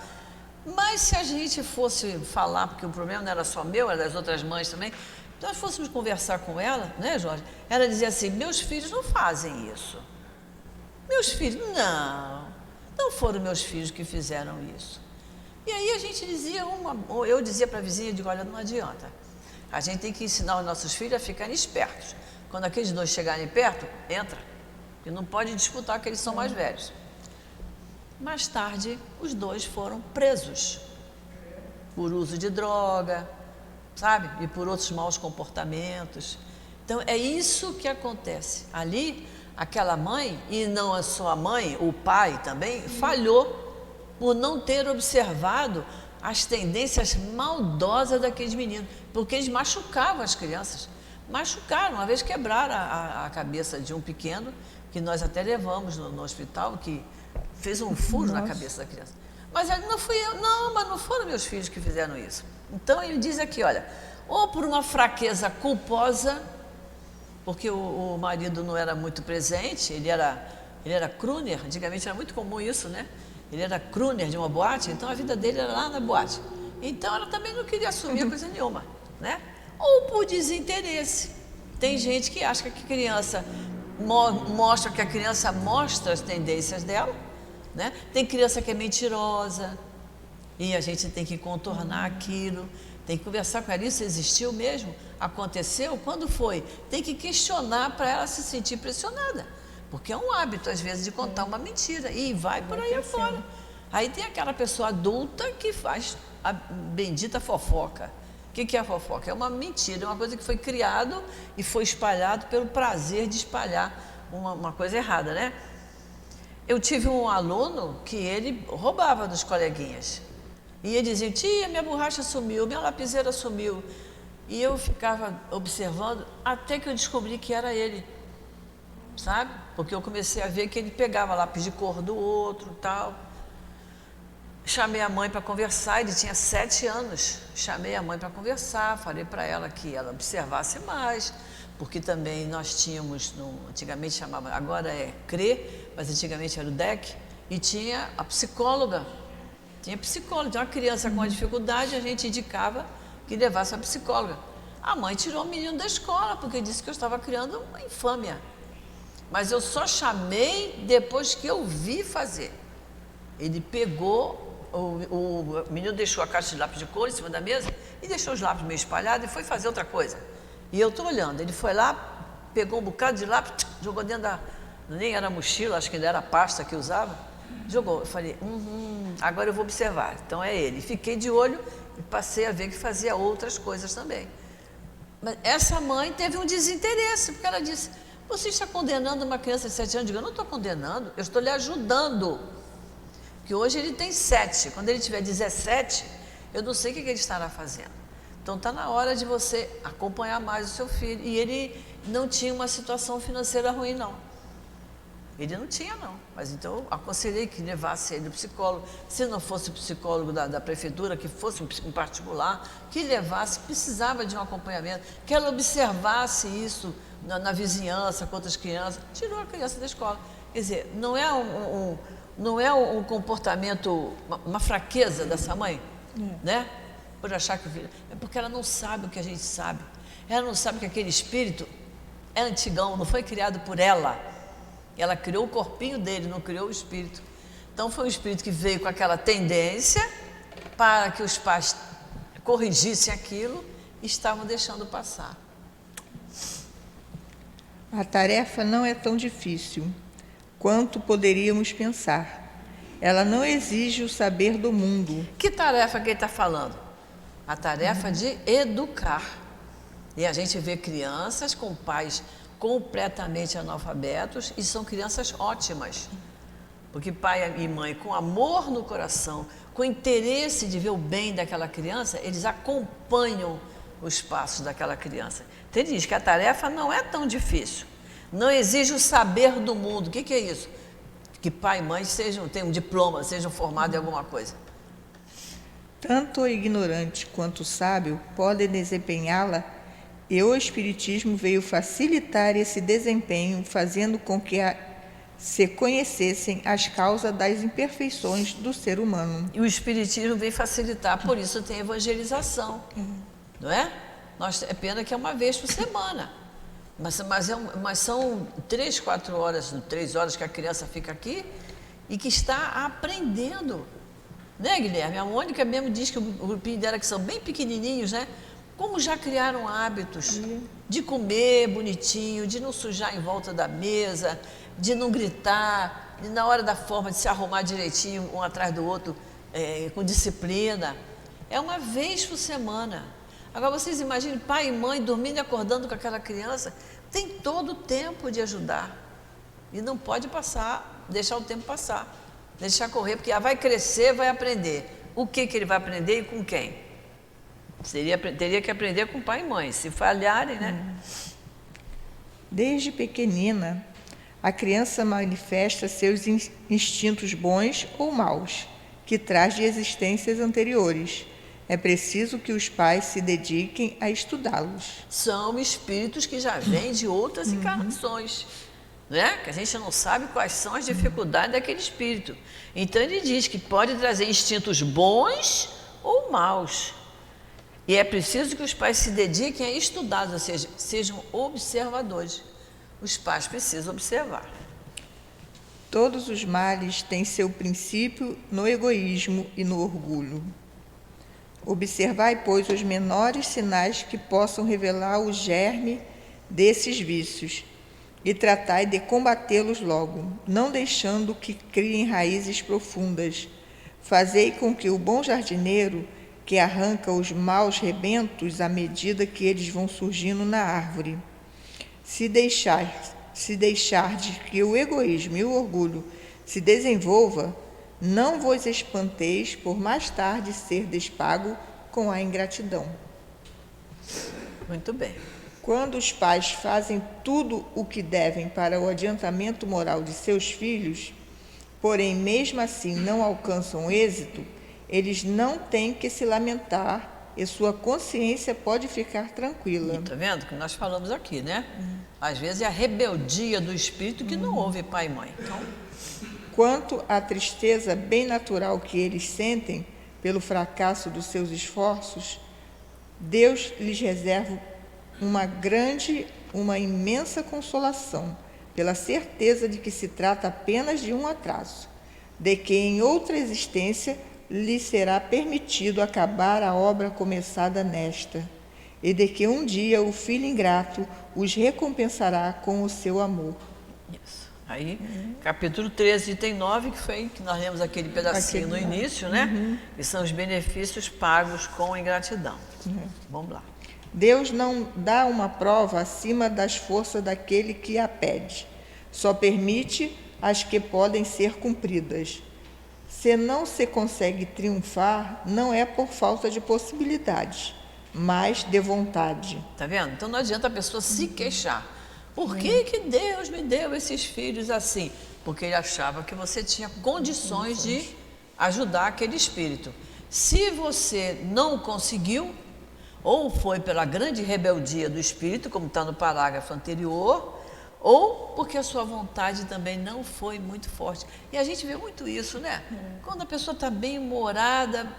Mas se a gente fosse falar, porque o problema não era só meu, era das outras mães também, então nós fôssemos conversar com ela, né, Jorge? Ela dizia assim, meus filhos não fazem isso. Meus filhos, não foram meus filhos que fizeram isso. E aí a gente dizia, eu dizia para a vizinha, eu digo, olha, não adianta. A gente tem que ensinar os nossos filhos a ficarem espertos. Quando aqueles 2 chegarem perto, entra. Porque não pode disputar que eles são mais velhos. Mais tarde, os 2 foram presos por uso de droga, sabe? E por outros maus comportamentos. Então, é isso que acontece. Ali, aquela mãe, e não só a mãe, o pai também, falhou por não ter observado as tendências maldosas daqueles meninos, porque eles machucavam as crianças. Machucaram, uma vez quebraram a cabeça de um pequeno, que nós até levamos no hospital, que fez um furo na cabeça da criança. Mas não fui eu, mas não foram meus filhos que fizeram isso. Então ele diz aqui, olha, ou por uma fraqueza culposa, porque o marido não era muito presente, ele era crooner, antigamente era muito comum isso, né? Ele era crooner de uma boate, então a vida dele era lá na boate. Então ela também não queria assumir coisa nenhuma, né? Ou por desinteresse. Tem gente que acha que a criança mostra que a criança mostra as tendências dela, né? Tem criança que é mentirosa e a gente tem que contornar aquilo, tem que conversar com ela, isso existiu mesmo? Aconteceu? Quando foi? Tem que questionar para ela se sentir pressionada, porque é um hábito às vezes de contar uma mentira e vai por aí afora. Aí tem aquela pessoa adulta que faz a bendita fofoca. O que é a fofoca? É uma mentira, é uma coisa que foi criado e foi espalhado pelo prazer de espalhar uma coisa errada, né? Eu tive um aluno que ele roubava dos coleguinhas. E ele dizia, tia, minha borracha sumiu, minha lapiseira sumiu. E eu ficava observando até que eu descobri que era ele. sabe? Porque eu comecei a ver que ele pegava lápis de cor do outro e tal. Chamei a mãe para conversar, ele tinha 7 anos. Chamei a mãe para conversar, falei para ela que ela observasse mais, porque também nós tínhamos, antigamente chamava, agora é CRE, mas antigamente era o DEC, e tinha a psicóloga. Tinha psicóloga, tinha uma criança com uma dificuldade, a gente indicava que levasse a psicóloga. A mãe tirou o menino da escola, porque disse que eu estava criando uma infâmia. Mas eu só chamei depois que eu vi fazer. Ele pegou, o menino deixou a caixa de lápis de cor em cima da mesa e deixou os lápis meio espalhados e foi fazer outra coisa. E eu estou olhando, ele foi lá, pegou um bocado de lápis, jogou dentro da... Nem era mochila, acho que ainda era a pasta que usava. Jogou. Eu falei, agora eu vou observar. Então é ele. Fiquei de olho e passei a ver que fazia outras coisas também. Mas essa mãe teve um desinteresse, porque ela disse, você está condenando uma criança de 7 anos? Eu digo, eu não estou condenando, eu estou lhe ajudando. Porque hoje ele tem 7, quando ele tiver 17, eu não sei o que ele estará fazendo. Então está na hora de você acompanhar mais o seu filho. E ele não tinha uma situação financeira ruim, não. Ele não tinha, não. Mas então eu aconselhei que levasse ele no psicólogo. Se não fosse o psicólogo da prefeitura, que fosse um particular, que levasse, precisava de um acompanhamento, que ela observasse isso na vizinhança, com outras crianças. Tirou a criança da escola. Quer dizer, não é um comportamento, uma fraqueza dessa mãe, né? Por achar que o filho... É porque ela não sabe o que a gente sabe. Ela não sabe que aquele espírito é antigão, não foi criado por ela. Ela criou o corpinho dele, não criou o espírito. Então foi um espírito que veio com aquela tendência para que os pais corrigissem aquilo e estavam deixando passar. A tarefa não é tão difícil quanto poderíamos pensar. Ela não exige o saber do mundo. Que tarefa que ele está falando? A tarefa de educar. E a gente vê crianças com pais completamente analfabetos e são crianças ótimas. Porque pai e mãe, com amor no coração, com interesse de ver o bem daquela criança, eles acompanham os passos daquela criança. Então ele diz que a tarefa não é tão difícil. Não exige o saber do mundo. O que é isso? Que pai e mãe tenham um diploma, sejam formados em alguma coisa. Tanto o ignorante quanto o sábio podem desempenhá-la, e o Espiritismo veio facilitar esse desempenho, fazendo com que se conhecessem as causas das imperfeições do ser humano. E o Espiritismo veio facilitar, por isso tem evangelização, não é? É pena que é uma vez por semana, mas são 3 horas que a criança fica aqui e que está aprendendo, né, Guilherme? A Mônica mesmo diz que o grupinho dela, que são bem pequenininhos, né? Como já criaram hábitos de comer bonitinho, de não sujar em volta da mesa, de não gritar, de na hora da forma de se arrumar direitinho, um atrás do outro, com disciplina. É uma vez por semana. Agora vocês imaginem pai e mãe dormindo e acordando com aquela criança, tem todo o tempo de ajudar. E não pode deixar o tempo passar, deixar correr, porque vai crescer, vai aprender. O que ele vai aprender e com quem? Teria que aprender com pai e mãe, se falharem, né? Desde pequenina, a criança manifesta seus instintos bons ou maus, que traz de existências anteriores. É preciso que os pais se dediquem a estudá-los. São espíritos que já vêm de outras encarnações, né? Que a gente não sabe quais são as dificuldades daquele espírito. Então ele diz que pode trazer instintos bons ou maus. E é preciso que os pais se dediquem a estudar, ou seja, sejam observadores. Os pais precisam observar. Todos os males têm seu princípio no egoísmo e no orgulho. Observai, pois, os menores sinais que possam revelar o germe desses vícios e tratai de combatê-los logo, não deixando que criem raízes profundas. Fazei com que o bom jardineiro, que arranca os maus rebentos à medida que eles vão surgindo na árvore, se deixar de que o egoísmo e o orgulho se desenvolva, não vos espanteis por mais tarde ser despago com a ingratidão. Muito bem. Quando os pais fazem tudo o que devem para o adiantamento moral de seus filhos, porém mesmo assim não alcançam êxito, eles não têm que se lamentar e sua consciência pode ficar tranquila. Está vendo que nós falamos aqui, né? Às vezes é a rebeldia do espírito que não ouve pai e mãe. Então, Quanto à tristeza bem natural que eles sentem pelo fracasso dos seus esforços, Deus lhes reserva uma imensa consolação, pela certeza de que se trata apenas de um atraso, de que em outra existência lhes será permitido acabar a obra começada nesta, e de que um dia o Filho ingrato os recompensará com o seu amor. isso. Aí, capítulo 13, item 9, que foi que nós lemos aquele pedacinho no início, né? Que são os benefícios pagos com ingratidão. Vamos lá. Deus não dá uma prova acima das forças daquele que a pede, só permite as que podem ser cumpridas. Se não se consegue triunfar, não é por falta de possibilidades, mas de vontade. Tá vendo? Então não adianta a pessoa se queixar. Por que que Deus me deu esses filhos assim? Porque ele achava que você tinha condições de ajudar aquele espírito. Se você não conseguiu, ou foi pela grande rebeldia do espírito, como está no parágrafo anterior, ou porque a sua vontade também não foi muito forte. E a gente vê muito isso, né? Quando a pessoa está bem humorada,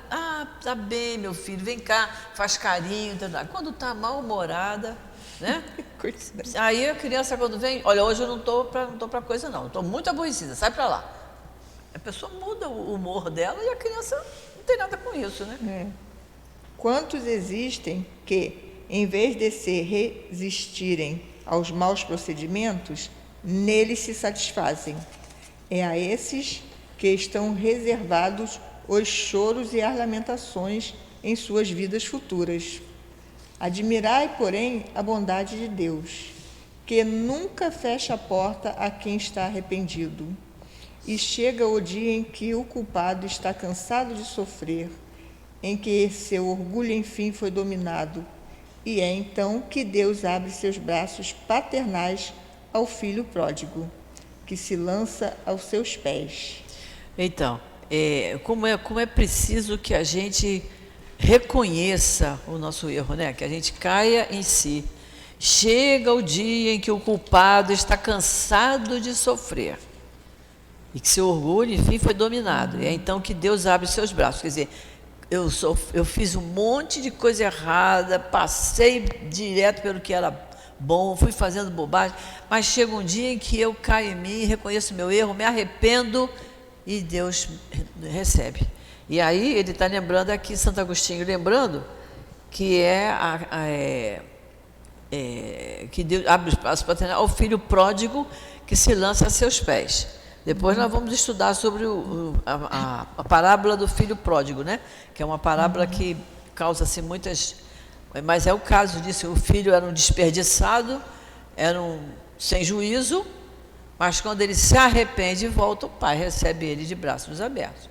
tá bem, meu filho, vem cá, faz carinho. Quando está mal-humorada, né? Aí a criança, quando vem, olha, hoje eu não estou para coisa não, estou muito aborrecida, sai para lá. A pessoa muda o humor dela e a criança não tem nada com isso, né? Quantos existem que, em vez de se resistirem aos maus procedimentos, neles se satisfazem? É a esses que estão reservados os choros e as lamentações em suas vidas futuras. Admirai, porém, a bondade de Deus, que nunca fecha a porta a quem está arrependido. E chega o dia em que o culpado está cansado de sofrer, em que seu orgulho, enfim, foi dominado. E é então que Deus abre seus braços paternais ao filho pródigo, que se lança aos seus pés. Então, como é preciso que a gente reconheça o nosso erro, né? Que a gente caia em si. Chega o dia em que o culpado está cansado de sofrer e que seu orgulho, enfim, foi dominado. E é então que Deus abre seus braços. Quer dizer, eu fiz um monte de coisa errada, passei direto pelo que era bom, fui fazendo bobagem, mas chega um dia em que eu caio em mim, reconheço meu erro, me arrependo e Deus recebe. E aí ele está lembrando aqui, Santo Agostinho, lembrando que que Deus abre espaço paternal ao filho pródigo que se lança a seus pés. Depois nós vamos estudar sobre a parábola do filho pródigo, né? Que é uma parábola que causa-se muitas... Mas é o caso disso, o filho era um desperdiçado, era um sem juízo, mas quando ele se arrepende e volta, o pai recebe ele de braços abertos.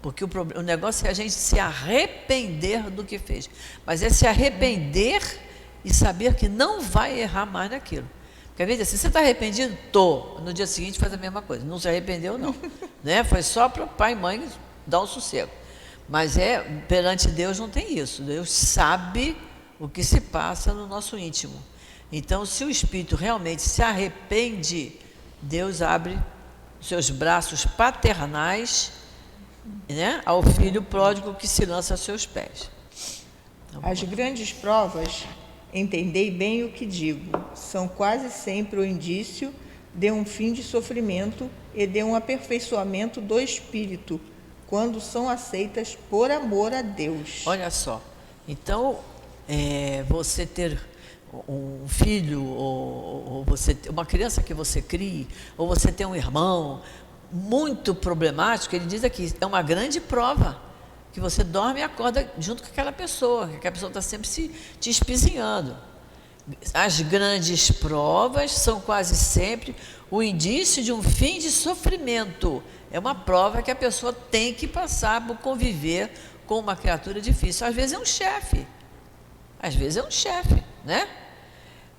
Porque o negócio é a gente se arrepender do que fez. Mas é se arrepender e saber que não vai errar mais naquilo. Porque às vezes assim, você está arrependido? Tô. No dia seguinte faz a mesma coisa. Não se arrependeu, não. Né? Foi só para o pai e mãe dar um sossego. Mas perante Deus não tem isso. Deus sabe o que se passa no nosso íntimo. Então, se o espírito realmente se arrepende, Deus abre seus braços paternais, né, ao filho pródigo que se lança a seus pés. Então, as grandes provas, entendei bem o que digo, são quase sempre o indício de um fim de sofrimento e de um aperfeiçoamento do espírito, quando são aceitas por amor a Deus. Olha só, então, você ter um filho, ou você ter uma criança que você crie, ou você ter um irmão muito problemático, ele diz aqui, é uma grande prova, que você dorme e acorda junto com aquela pessoa, que a pessoa está sempre te espizinhando. As grandes provas são quase sempre o indício de um fim de sofrimento. É uma prova que a pessoa tem que passar por conviver com uma criatura difícil. Às vezes é um chefe, né?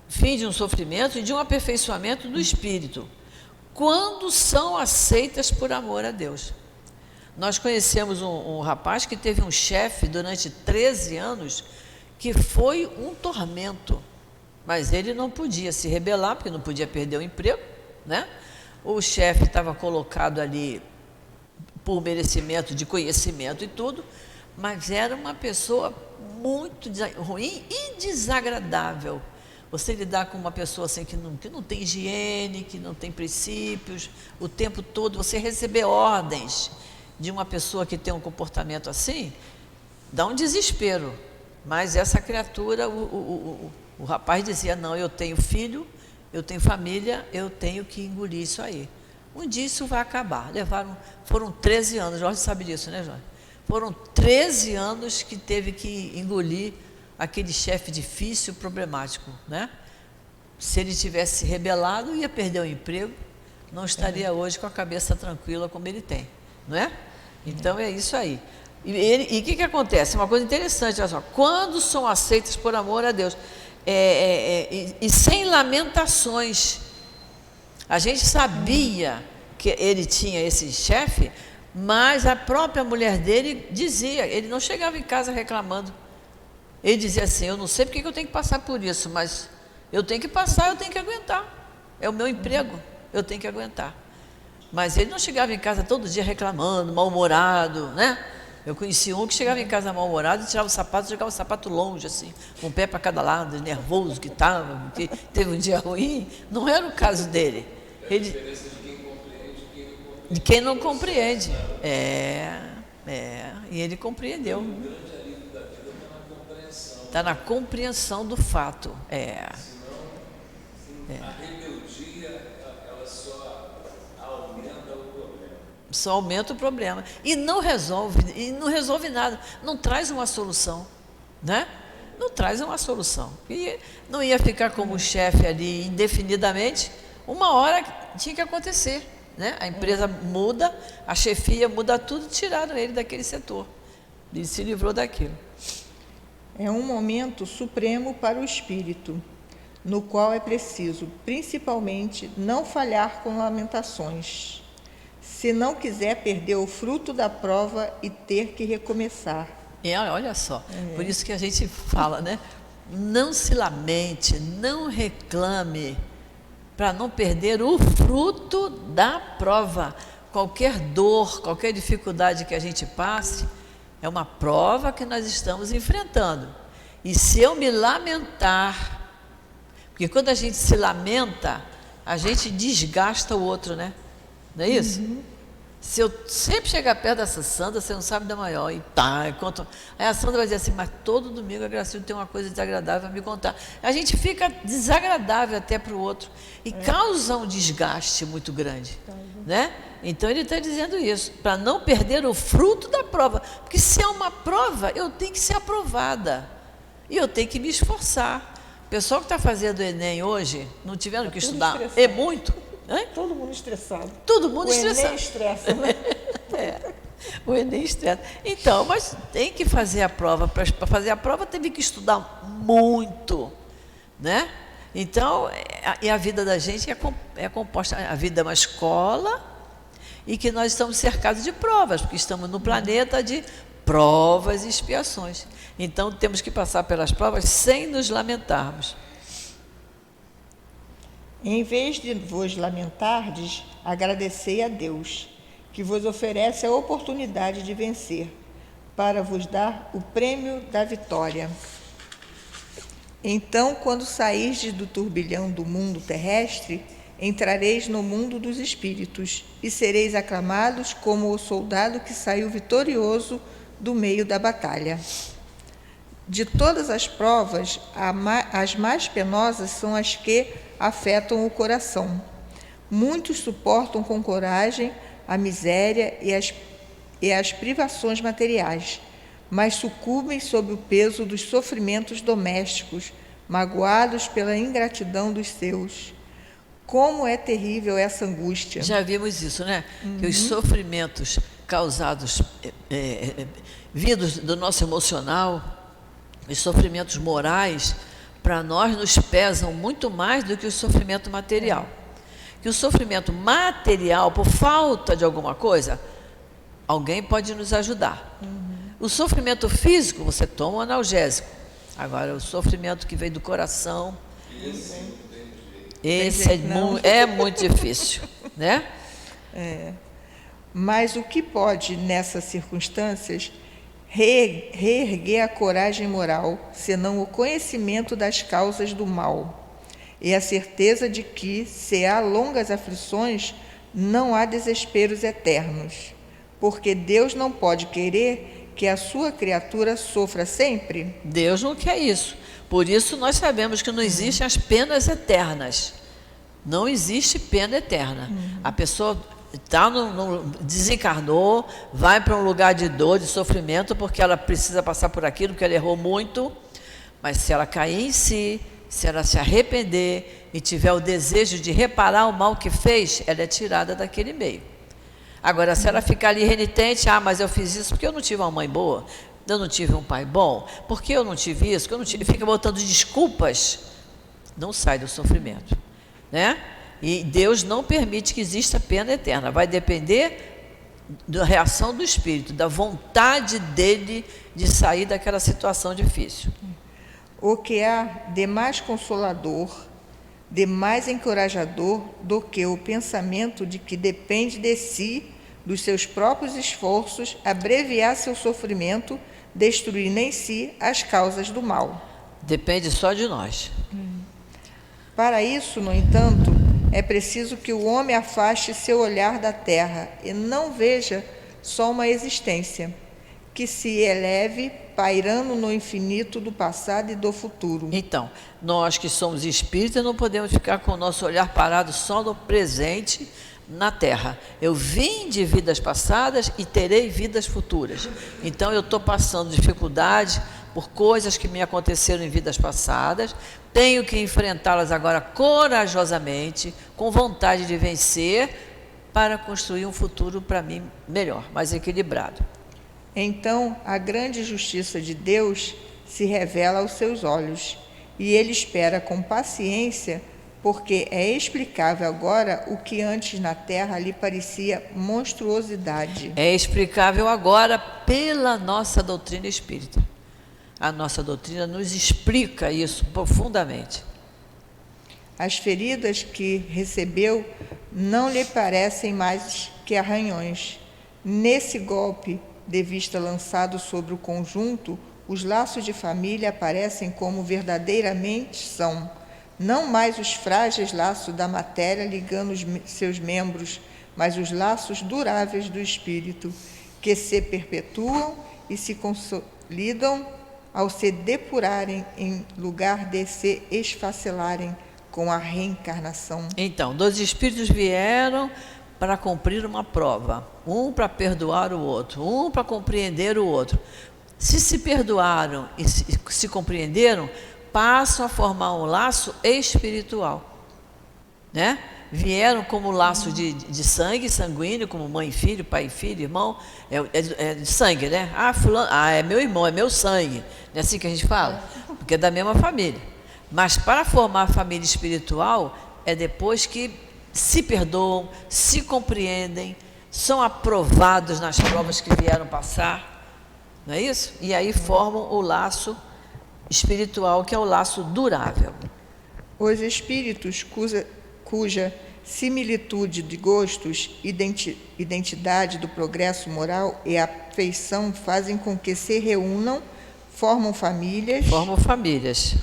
fim de um sofrimento e de um aperfeiçoamento do espírito, quando são aceitas por amor a Deus. Nós conhecemos um rapaz que teve um chefe durante 13 anos que foi um tormento, mas ele não podia se rebelar, porque não podia perder o emprego, né? O chefe estava colocado ali por merecimento de conhecimento e tudo, mas era uma pessoa muito ruim e desagradável. Você lidar com uma pessoa assim que não tem higiene, que não tem princípios, o tempo todo, você receber ordens de uma pessoa que tem um comportamento assim, dá um desespero. Mas essa criatura, o rapaz dizia, não, eu tenho filho, eu tenho família, eu tenho que engolir isso aí. Um dia isso vai acabar. Foram 13 anos, Jorge sabe disso, né, Jorge? Foram 13 anos que teve que engolir aquele chefe difícil, problemático, né? Se ele tivesse se rebelado, ia perder o emprego, não estaria hoje com a cabeça tranquila como ele tem, não é? Então é isso aí. E o que acontece? Uma coisa interessante, olha só, quando são aceitas por amor a Deus, e sem lamentações. A gente sabia que ele tinha esse chefe, mas a própria mulher dele dizia, ele não chegava em casa reclamando. Ele dizia assim, eu não sei porque eu tenho que passar por isso, mas eu tenho que passar, eu tenho que aguentar. É o meu emprego, eu tenho que aguentar. Mas ele não chegava em casa todo dia reclamando, mal-humorado, né? Eu conheci um que chegava em casa mal-humorado e tirava o sapato, jogava o sapato longe, assim, com o pé para cada lado, nervoso que estava, que teve um dia ruim. Não era o caso dele. Ele, de quem não compreende. E ele compreendeu. Está na compreensão do fato. A rebeldia, ela só aumenta o problema. Só aumenta o problema. E não resolve nada. Não traz uma solução, né? Não traz uma solução. E não ia ficar como chefe ali indefinidamente. Uma hora tinha que acontecer, né? A empresa muda, a chefia muda tudo, tiraram ele daquele setor. Ele se livrou daquilo. É um momento supremo para o espírito, no qual é preciso, principalmente, não falhar com lamentações, se não quiser perder o fruto da prova e ter que recomeçar. Olha só, por isso que a gente fala, né? Não se lamente, não reclame, para não perder o fruto da prova. Qualquer dor, qualquer dificuldade que a gente passe, é uma prova que nós estamos enfrentando. E se eu me lamentar, porque quando a gente se lamenta, a gente desgasta o outro, né? Não é isso? Se eu sempre chegar perto dessa Sandra, você não sabe da maior, e tá, aí a Sandra vai dizer assim, mas todo domingo a Gracilda tem uma coisa desagradável a me contar. A gente fica desagradável até para o outro e causa um desgaste muito grande, né? Então ele está dizendo isso, para não perder o fruto da prova, porque se é uma prova, eu tenho que ser aprovada e eu tenho que me esforçar. O pessoal que está fazendo o Enem hoje, não tiveram que estudar, estressado. é muito. Todo mundo estressado. Todo mundo estressado. O Enem estressa, né? O Enem estressa. Então, mas tem que fazer a prova. Para fazer a prova, teve que estudar muito, né? Então, e a vida da gente é composta, a vida é uma escola e que nós estamos cercados de provas, porque estamos no planeta de provas e expiações. Então, temos que passar pelas provas sem nos lamentarmos. Em vez de vos lamentardes, agradecei a Deus, que vos oferece a oportunidade de vencer, para vos dar o prêmio da vitória. Então, quando sairdes do turbilhão do mundo terrestre, entrareis no mundo dos espíritos e sereis aclamados como o soldado que saiu vitorioso do meio da batalha. De todas as provas, as mais penosas são as que afetam o coração. Muitos suportam com coragem a miséria e as privações materiais, mas sucumbem sob o peso dos sofrimentos domésticos, magoados pela ingratidão dos seus. Como é terrível essa angústia! Já vimos isso, né? Que os sofrimentos causados, vindos do nosso emocional, os sofrimentos morais, para nós nos pesam muito mais do que o sofrimento material. Que o sofrimento material, por falta de alguma coisa, alguém pode nos ajudar. O sofrimento físico, você toma um analgésico. Agora, o sofrimento que vem do coração, esse é muito difícil, né? Mas o que pode, nessas circunstâncias, reerguer a coragem moral, senão o conhecimento das causas do mal e a certeza de que, se há longas aflições, não há desesperos eternos, porque Deus não pode querer que a sua criatura sofra sempre? Deus não quer isso. Por isso nós sabemos que não existem as penas eternas. Não existe pena eterna. A pessoa desencarnou, vai para um lugar de dor, de sofrimento, porque ela precisa passar por aquilo, porque ela errou muito, mas se ela cair em si, se ela se arrepender e tiver o desejo de reparar o mal que fez, ela é tirada daquele meio. Agora, se ela ficar ali renitente, mas eu fiz isso porque eu não tive uma mãe boa, eu não tive um pai bom, porque eu não tive isso, porque eu não tive, fica botando desculpas, não sai do sofrimento, né? E Deus não permite que exista pena eterna. Vai depender da reação do espírito, da vontade dele de sair daquela situação difícil. O que há de mais consolador, de mais encorajador do que o pensamento de que depende de si, dos seus próprios esforços, abreviar seu sofrimento, destruindo em si as causas do mal. Depende só de nós. Para isso, no entanto, é preciso que o homem afaste seu olhar da terra e não veja só uma existência, que se eleve pairando no infinito do passado e do futuro. Então, nós que somos espíritas não podemos ficar com o nosso olhar parado só no presente, na terra. Eu vim de vidas passadas e terei vidas futuras. Então, eu estou passando dificuldade por coisas que me aconteceram em vidas passadas, tenho que enfrentá-las agora corajosamente, com vontade de vencer, para construir um futuro para mim melhor, mais equilibrado. Então, a grande justiça de Deus se revela aos seus olhos, e ele espera com paciência, porque é explicável agora o que antes na terra lhe parecia monstruosidade. É explicável agora pela nossa doutrina espírita. A nossa doutrina nos explica isso profundamente. As feridas que recebeu não lhe parecem mais que arranhões. Nesse golpe de vista lançado sobre o conjunto, os laços de família aparecem como verdadeiramente são, não mais os frágeis laços da matéria ligando seus membros, mas os laços duráveis do espírito, que se perpetuam e se consolidam ao se depurarem em lugar de se esfacelarem com a reencarnação. Então, 2 espíritos vieram para cumprir uma prova, um para perdoar o outro, um para compreender o outro. Se perdoaram e se compreenderam, passam a formar um laço espiritual, né? Vieram como laço de sangue, sanguíneo, como mãe e filho, pai e filho, irmão, é de sangue, né? Fulano, é meu irmão, é meu sangue, não é assim que a gente fala? Porque é da mesma família. Mas para formar a família espiritual, é depois que se perdoam, se compreendem, são aprovados nas provas que vieram passar, não é isso? E aí formam o laço espiritual, que é o laço durável. Os espíritos cuja similitude de gostos, identidade do progresso moral e afeição fazem com que se reúnam, formam famílias. Formam famílias.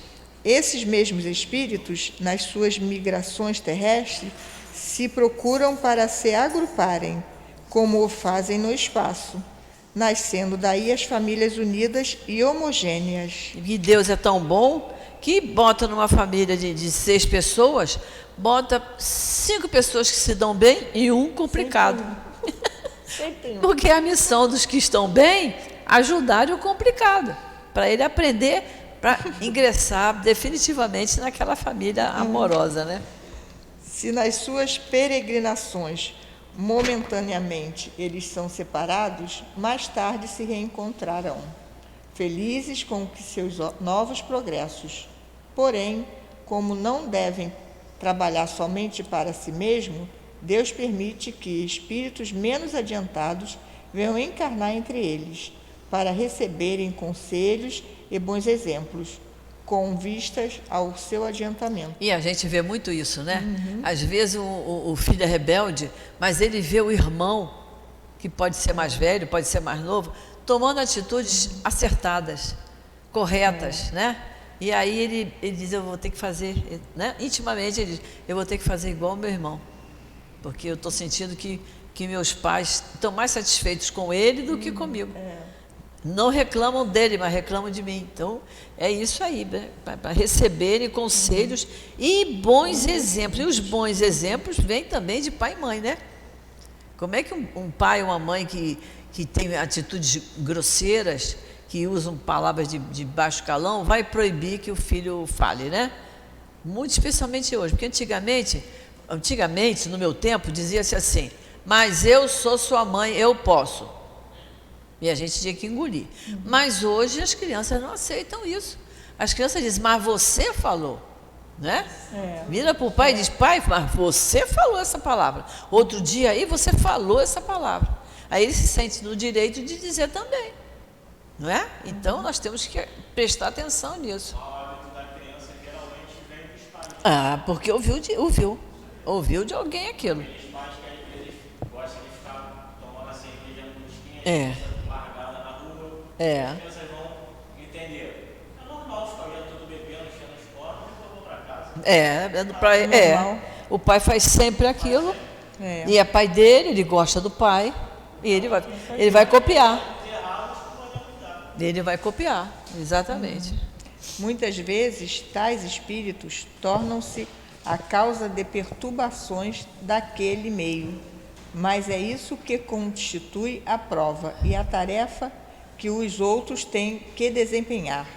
Esses mesmos espíritos, nas suas migrações terrestres, se procuram para se agruparem, como o fazem no espaço, nascendo daí as famílias unidas e homogêneas. E Deus é tão bom que bota numa família de 6 pessoas, bota 5 pessoas que se dão bem e um complicado. Porque é a missão dos que estão bem ajudar o complicado, para ele aprender, para ingressar definitivamente naquela família amorosa, né? Se nas suas peregrinações, momentaneamente, eles são separados, mais tarde se reencontrarão, felizes com seus novos progressos. Porém, como não devem trabalhar somente para si mesmo, Deus permite que espíritos menos adiantados venham encarnar entre eles, para receberem conselhos e bons exemplos, com vistas ao seu adiantamento. E a gente vê muito isso, né? Às vezes o filho é rebelde, mas ele vê o irmão, que pode ser mais velho, pode ser mais novo, tomando atitudes acertadas, corretas, né? E aí ele diz, eu vou ter que fazer, né? Intimamente ele diz, eu vou ter que fazer igual ao meu irmão, porque eu estou sentindo que meus pais estão mais satisfeitos com ele do que comigo. Não reclamam dele, mas reclamam de mim. Então, é isso aí, né? Para receberem conselhos e bons exemplos. E os bons exemplos vêm também de pai e mãe, né? Como é que um pai ou uma mãe que tem atitudes grosseiras, que usam palavras de baixo calão, vai proibir que o filho fale, né? Muito especialmente hoje, porque antigamente, no meu tempo, dizia-se assim, mas eu sou sua mãe, eu posso. E a gente tinha que engolir. Mas hoje as crianças não aceitam isso. As crianças dizem, mas você falou, né? Vira para o pai e diz, pai, mas você falou essa palavra. Outro dia aí você falou essa palavra. Aí ele se sente no direito de dizer também, não é? Então nós temos que prestar atenção nisso. O hábito da criança geralmente vem dos pais. Ah, porque ouviu de alguém aquilo. Aqueles pais que às vezes gostam de ficar tomando a cerveja no esquina, largada na rua. As crianças vão entender. É normal ficar olhando tudo bebendo, enchendo as portas, depois eu vou para casa. O pai faz sempre aquilo, e é pai dele, ele gosta do pai, e ele vai copiar. Ele vai copiar, exatamente. Muitas vezes, tais espíritos tornam-se a causa de perturbações daquele meio, mas é isso que constitui a prova e a tarefa que os outros têm que desempenhar.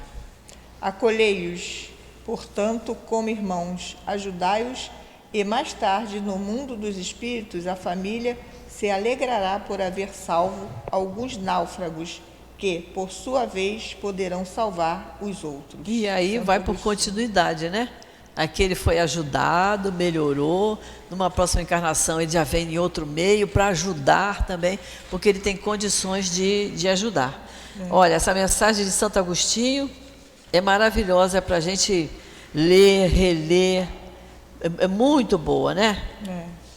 Acolhei-os, portanto, como irmãos, ajudai-os, e mais tarde, no mundo dos espíritos, a família se alegrará por haver salvo alguns náufragos, que, por sua vez, poderão salvar os outros. E aí vai por continuidade, né? Aquele foi ajudado, melhorou, numa próxima encarnação ele já vem em outro meio para ajudar também, porque ele tem condições de ajudar. Olha, essa mensagem de Santo Agostinho é maravilhosa para a gente ler, reler, é muito boa, né?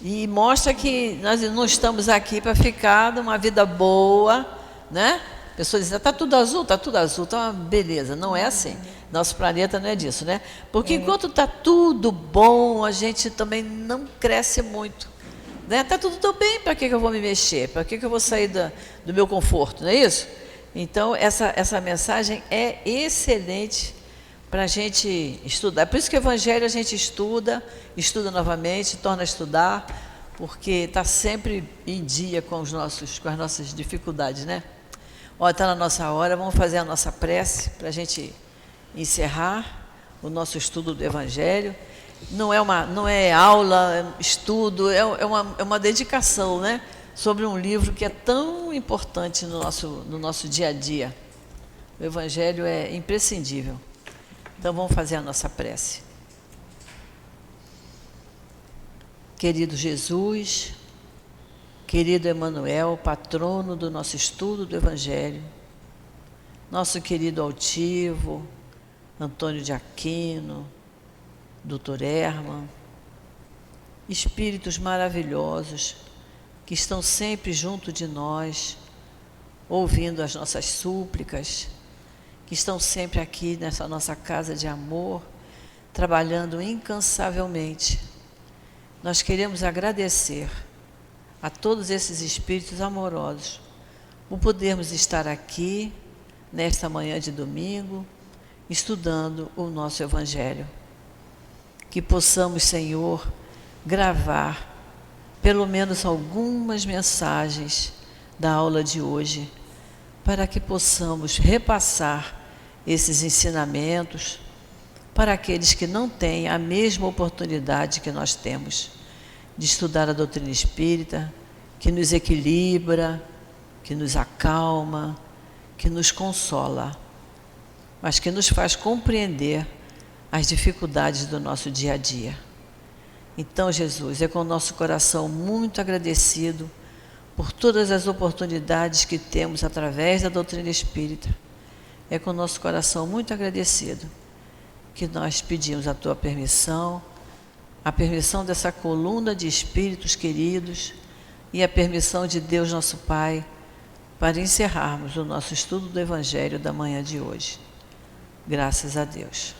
E mostra que nós não estamos aqui para ficar numa vida boa, né? Pessoas dizem, está tudo azul, está uma beleza. Não é assim. Nosso planeta não é disso, né? Porque enquanto está tudo bom, a gente também não cresce muito. Né? Está tudo tão bem, para que eu vou me mexer? Para que eu vou sair do meu conforto, não é isso? Então, essa mensagem é excelente para a gente estudar. Por isso que o Evangelho a gente estuda novamente, torna a estudar, porque está sempre em dia com as nossas dificuldades, né? Olha, está na nossa hora, vamos fazer a nossa prece para a gente encerrar o nosso estudo do Evangelho. Não é aula, é estudo, é uma dedicação, né? Sobre um livro que é tão importante no nosso dia a dia. O Evangelho é imprescindível. Então vamos fazer a nossa prece. Querido Jesus, querido Emmanuel, patrono do nosso estudo do Evangelho, nosso querido altivo, Antônio de Aquino, Dr. Herman, espíritos maravilhosos que estão sempre junto de nós, ouvindo as nossas súplicas, que estão sempre aqui nessa nossa casa de amor, trabalhando incansavelmente. Nós queremos agradecer a todos esses espíritos amorosos por podermos estar aqui nesta manhã de domingo, estudando o nosso Evangelho. Que possamos, Senhor, gravar pelo menos algumas mensagens da aula de hoje, para que possamos repassar esses ensinamentos para aqueles que não têm a mesma oportunidade que nós temos de estudar a doutrina espírita, que nos equilibra, que nos acalma, que nos consola, mas que nos faz compreender as dificuldades do nosso dia a dia. Então, Jesus, é com o nosso coração muito agradecido por todas as oportunidades que temos através da doutrina espírita. É com o nosso coração muito agradecido que nós pedimos a tua permissão, a permissão dessa coluna de espíritos queridos e a permissão de Deus nosso Pai para encerrarmos o nosso estudo do Evangelho da manhã de hoje. Graças a Deus.